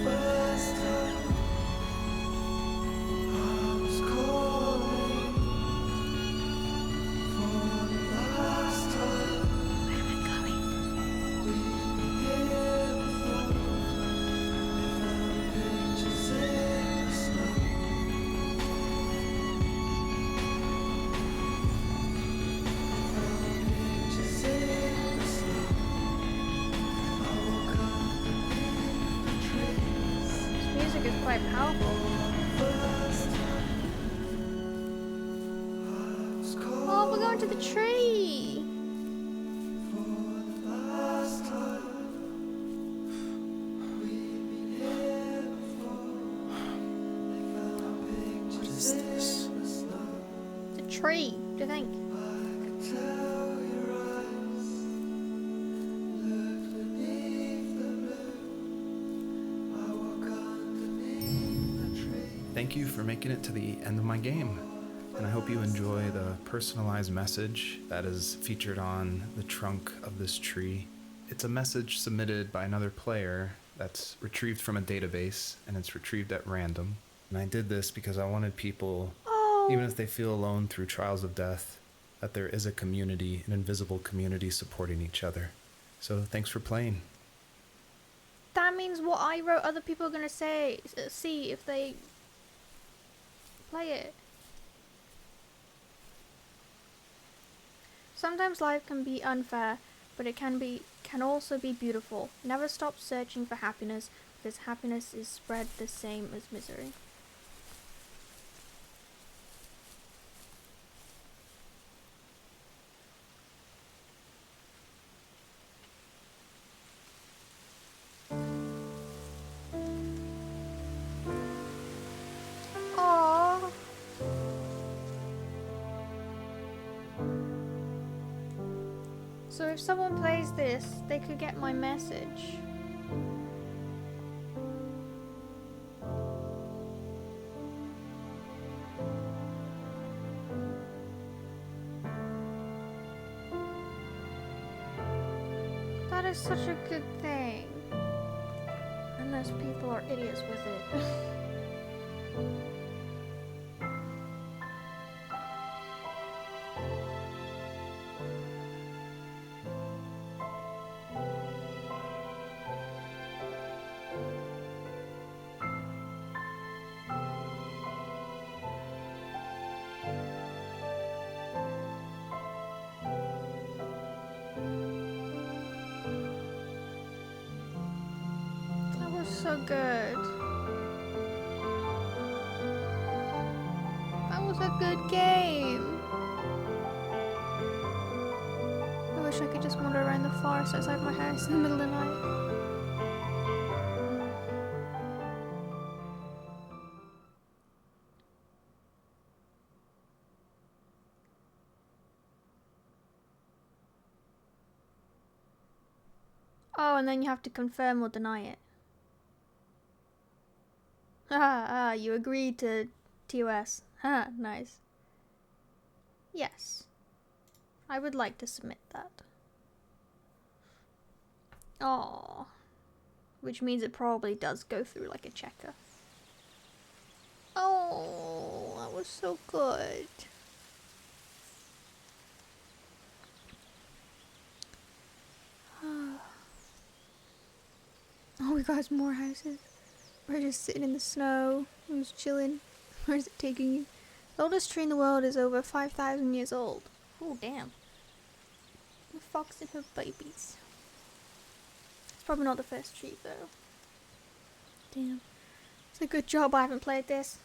First time I was calling. music is quite powerful. Oh, we're going to the tree. What is this? The tree, what do you think? Thank you for making it to the end of my game, and I hope you enjoy the personalized message that is featured on the trunk of this tree. It's a message submitted by another player that's retrieved from a database, and it's retrieved at random. And I did this because I wanted people, even if they feel alone through trials of death, that there is a community, an invisible community supporting each other. So thanks for playing. That means what I wrote other people are going to see if they play it. Sometimes life can be unfair, but it can also be beautiful. Never stop searching for happiness, because happiness is spread the same as misery. Aww. So if someone plays this, they could get my message. That is such a good thing. Unless people are idiots with it. That was so good. That was a good game. I wish I could just wander around the forest outside my house in the middle of the night. Oh, and then you have to confirm or deny it. You agreed to TOS. Nice. Yes. I would like to submit that. Oh, which means it probably does go through like a checker. Oh, that was so good. Oh, we got more houses. We're just sitting in the snow. We're just chilling. Where's it taking you? The oldest tree in the world is over 5,000 years old. Oh, damn. The fox and her babies. It's probably not the first tree, though. Damn. It's a good job I haven't played this.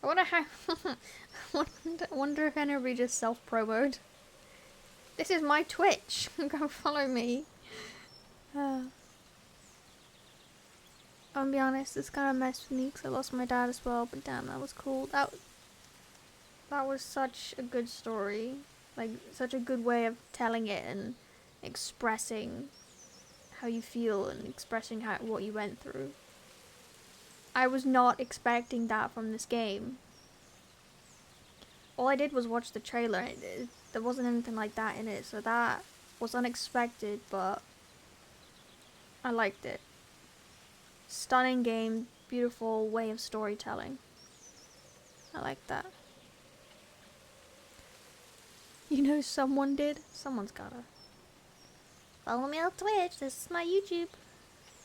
I wonder how... wonder if anybody just self-promoed. This is my Twitch. Go follow me. I'll be honest, it's kind of messed with me because I lost my dad as well, but damn, that was cool. That was such a good story. Like, such a good way of telling it and expressing how you feel and expressing what you went through. I was not expecting that from this game. All I did was watch the trailer. There wasn't anything like that in it, so that was unexpected, but I liked it. Stunning game, beautiful way of storytelling. I like that. You know someone did? Someone's gotta. Follow me on Twitch, this is my YouTube.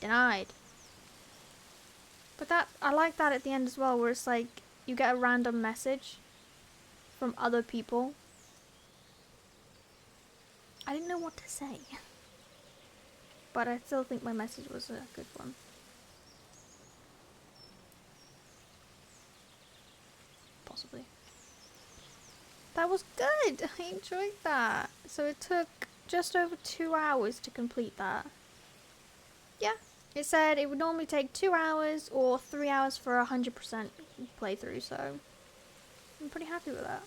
Denied. But that, I like that at the end as well, where it's like, you get a random message from other people. I didn't know what to say. But I still think my message was a good one. That was good. I enjoyed that. So it took just over 2 hours to complete that. Yeah, it said it would normally take 2 hours or 3 hours for 100% playthrough, so I'm pretty happy with that.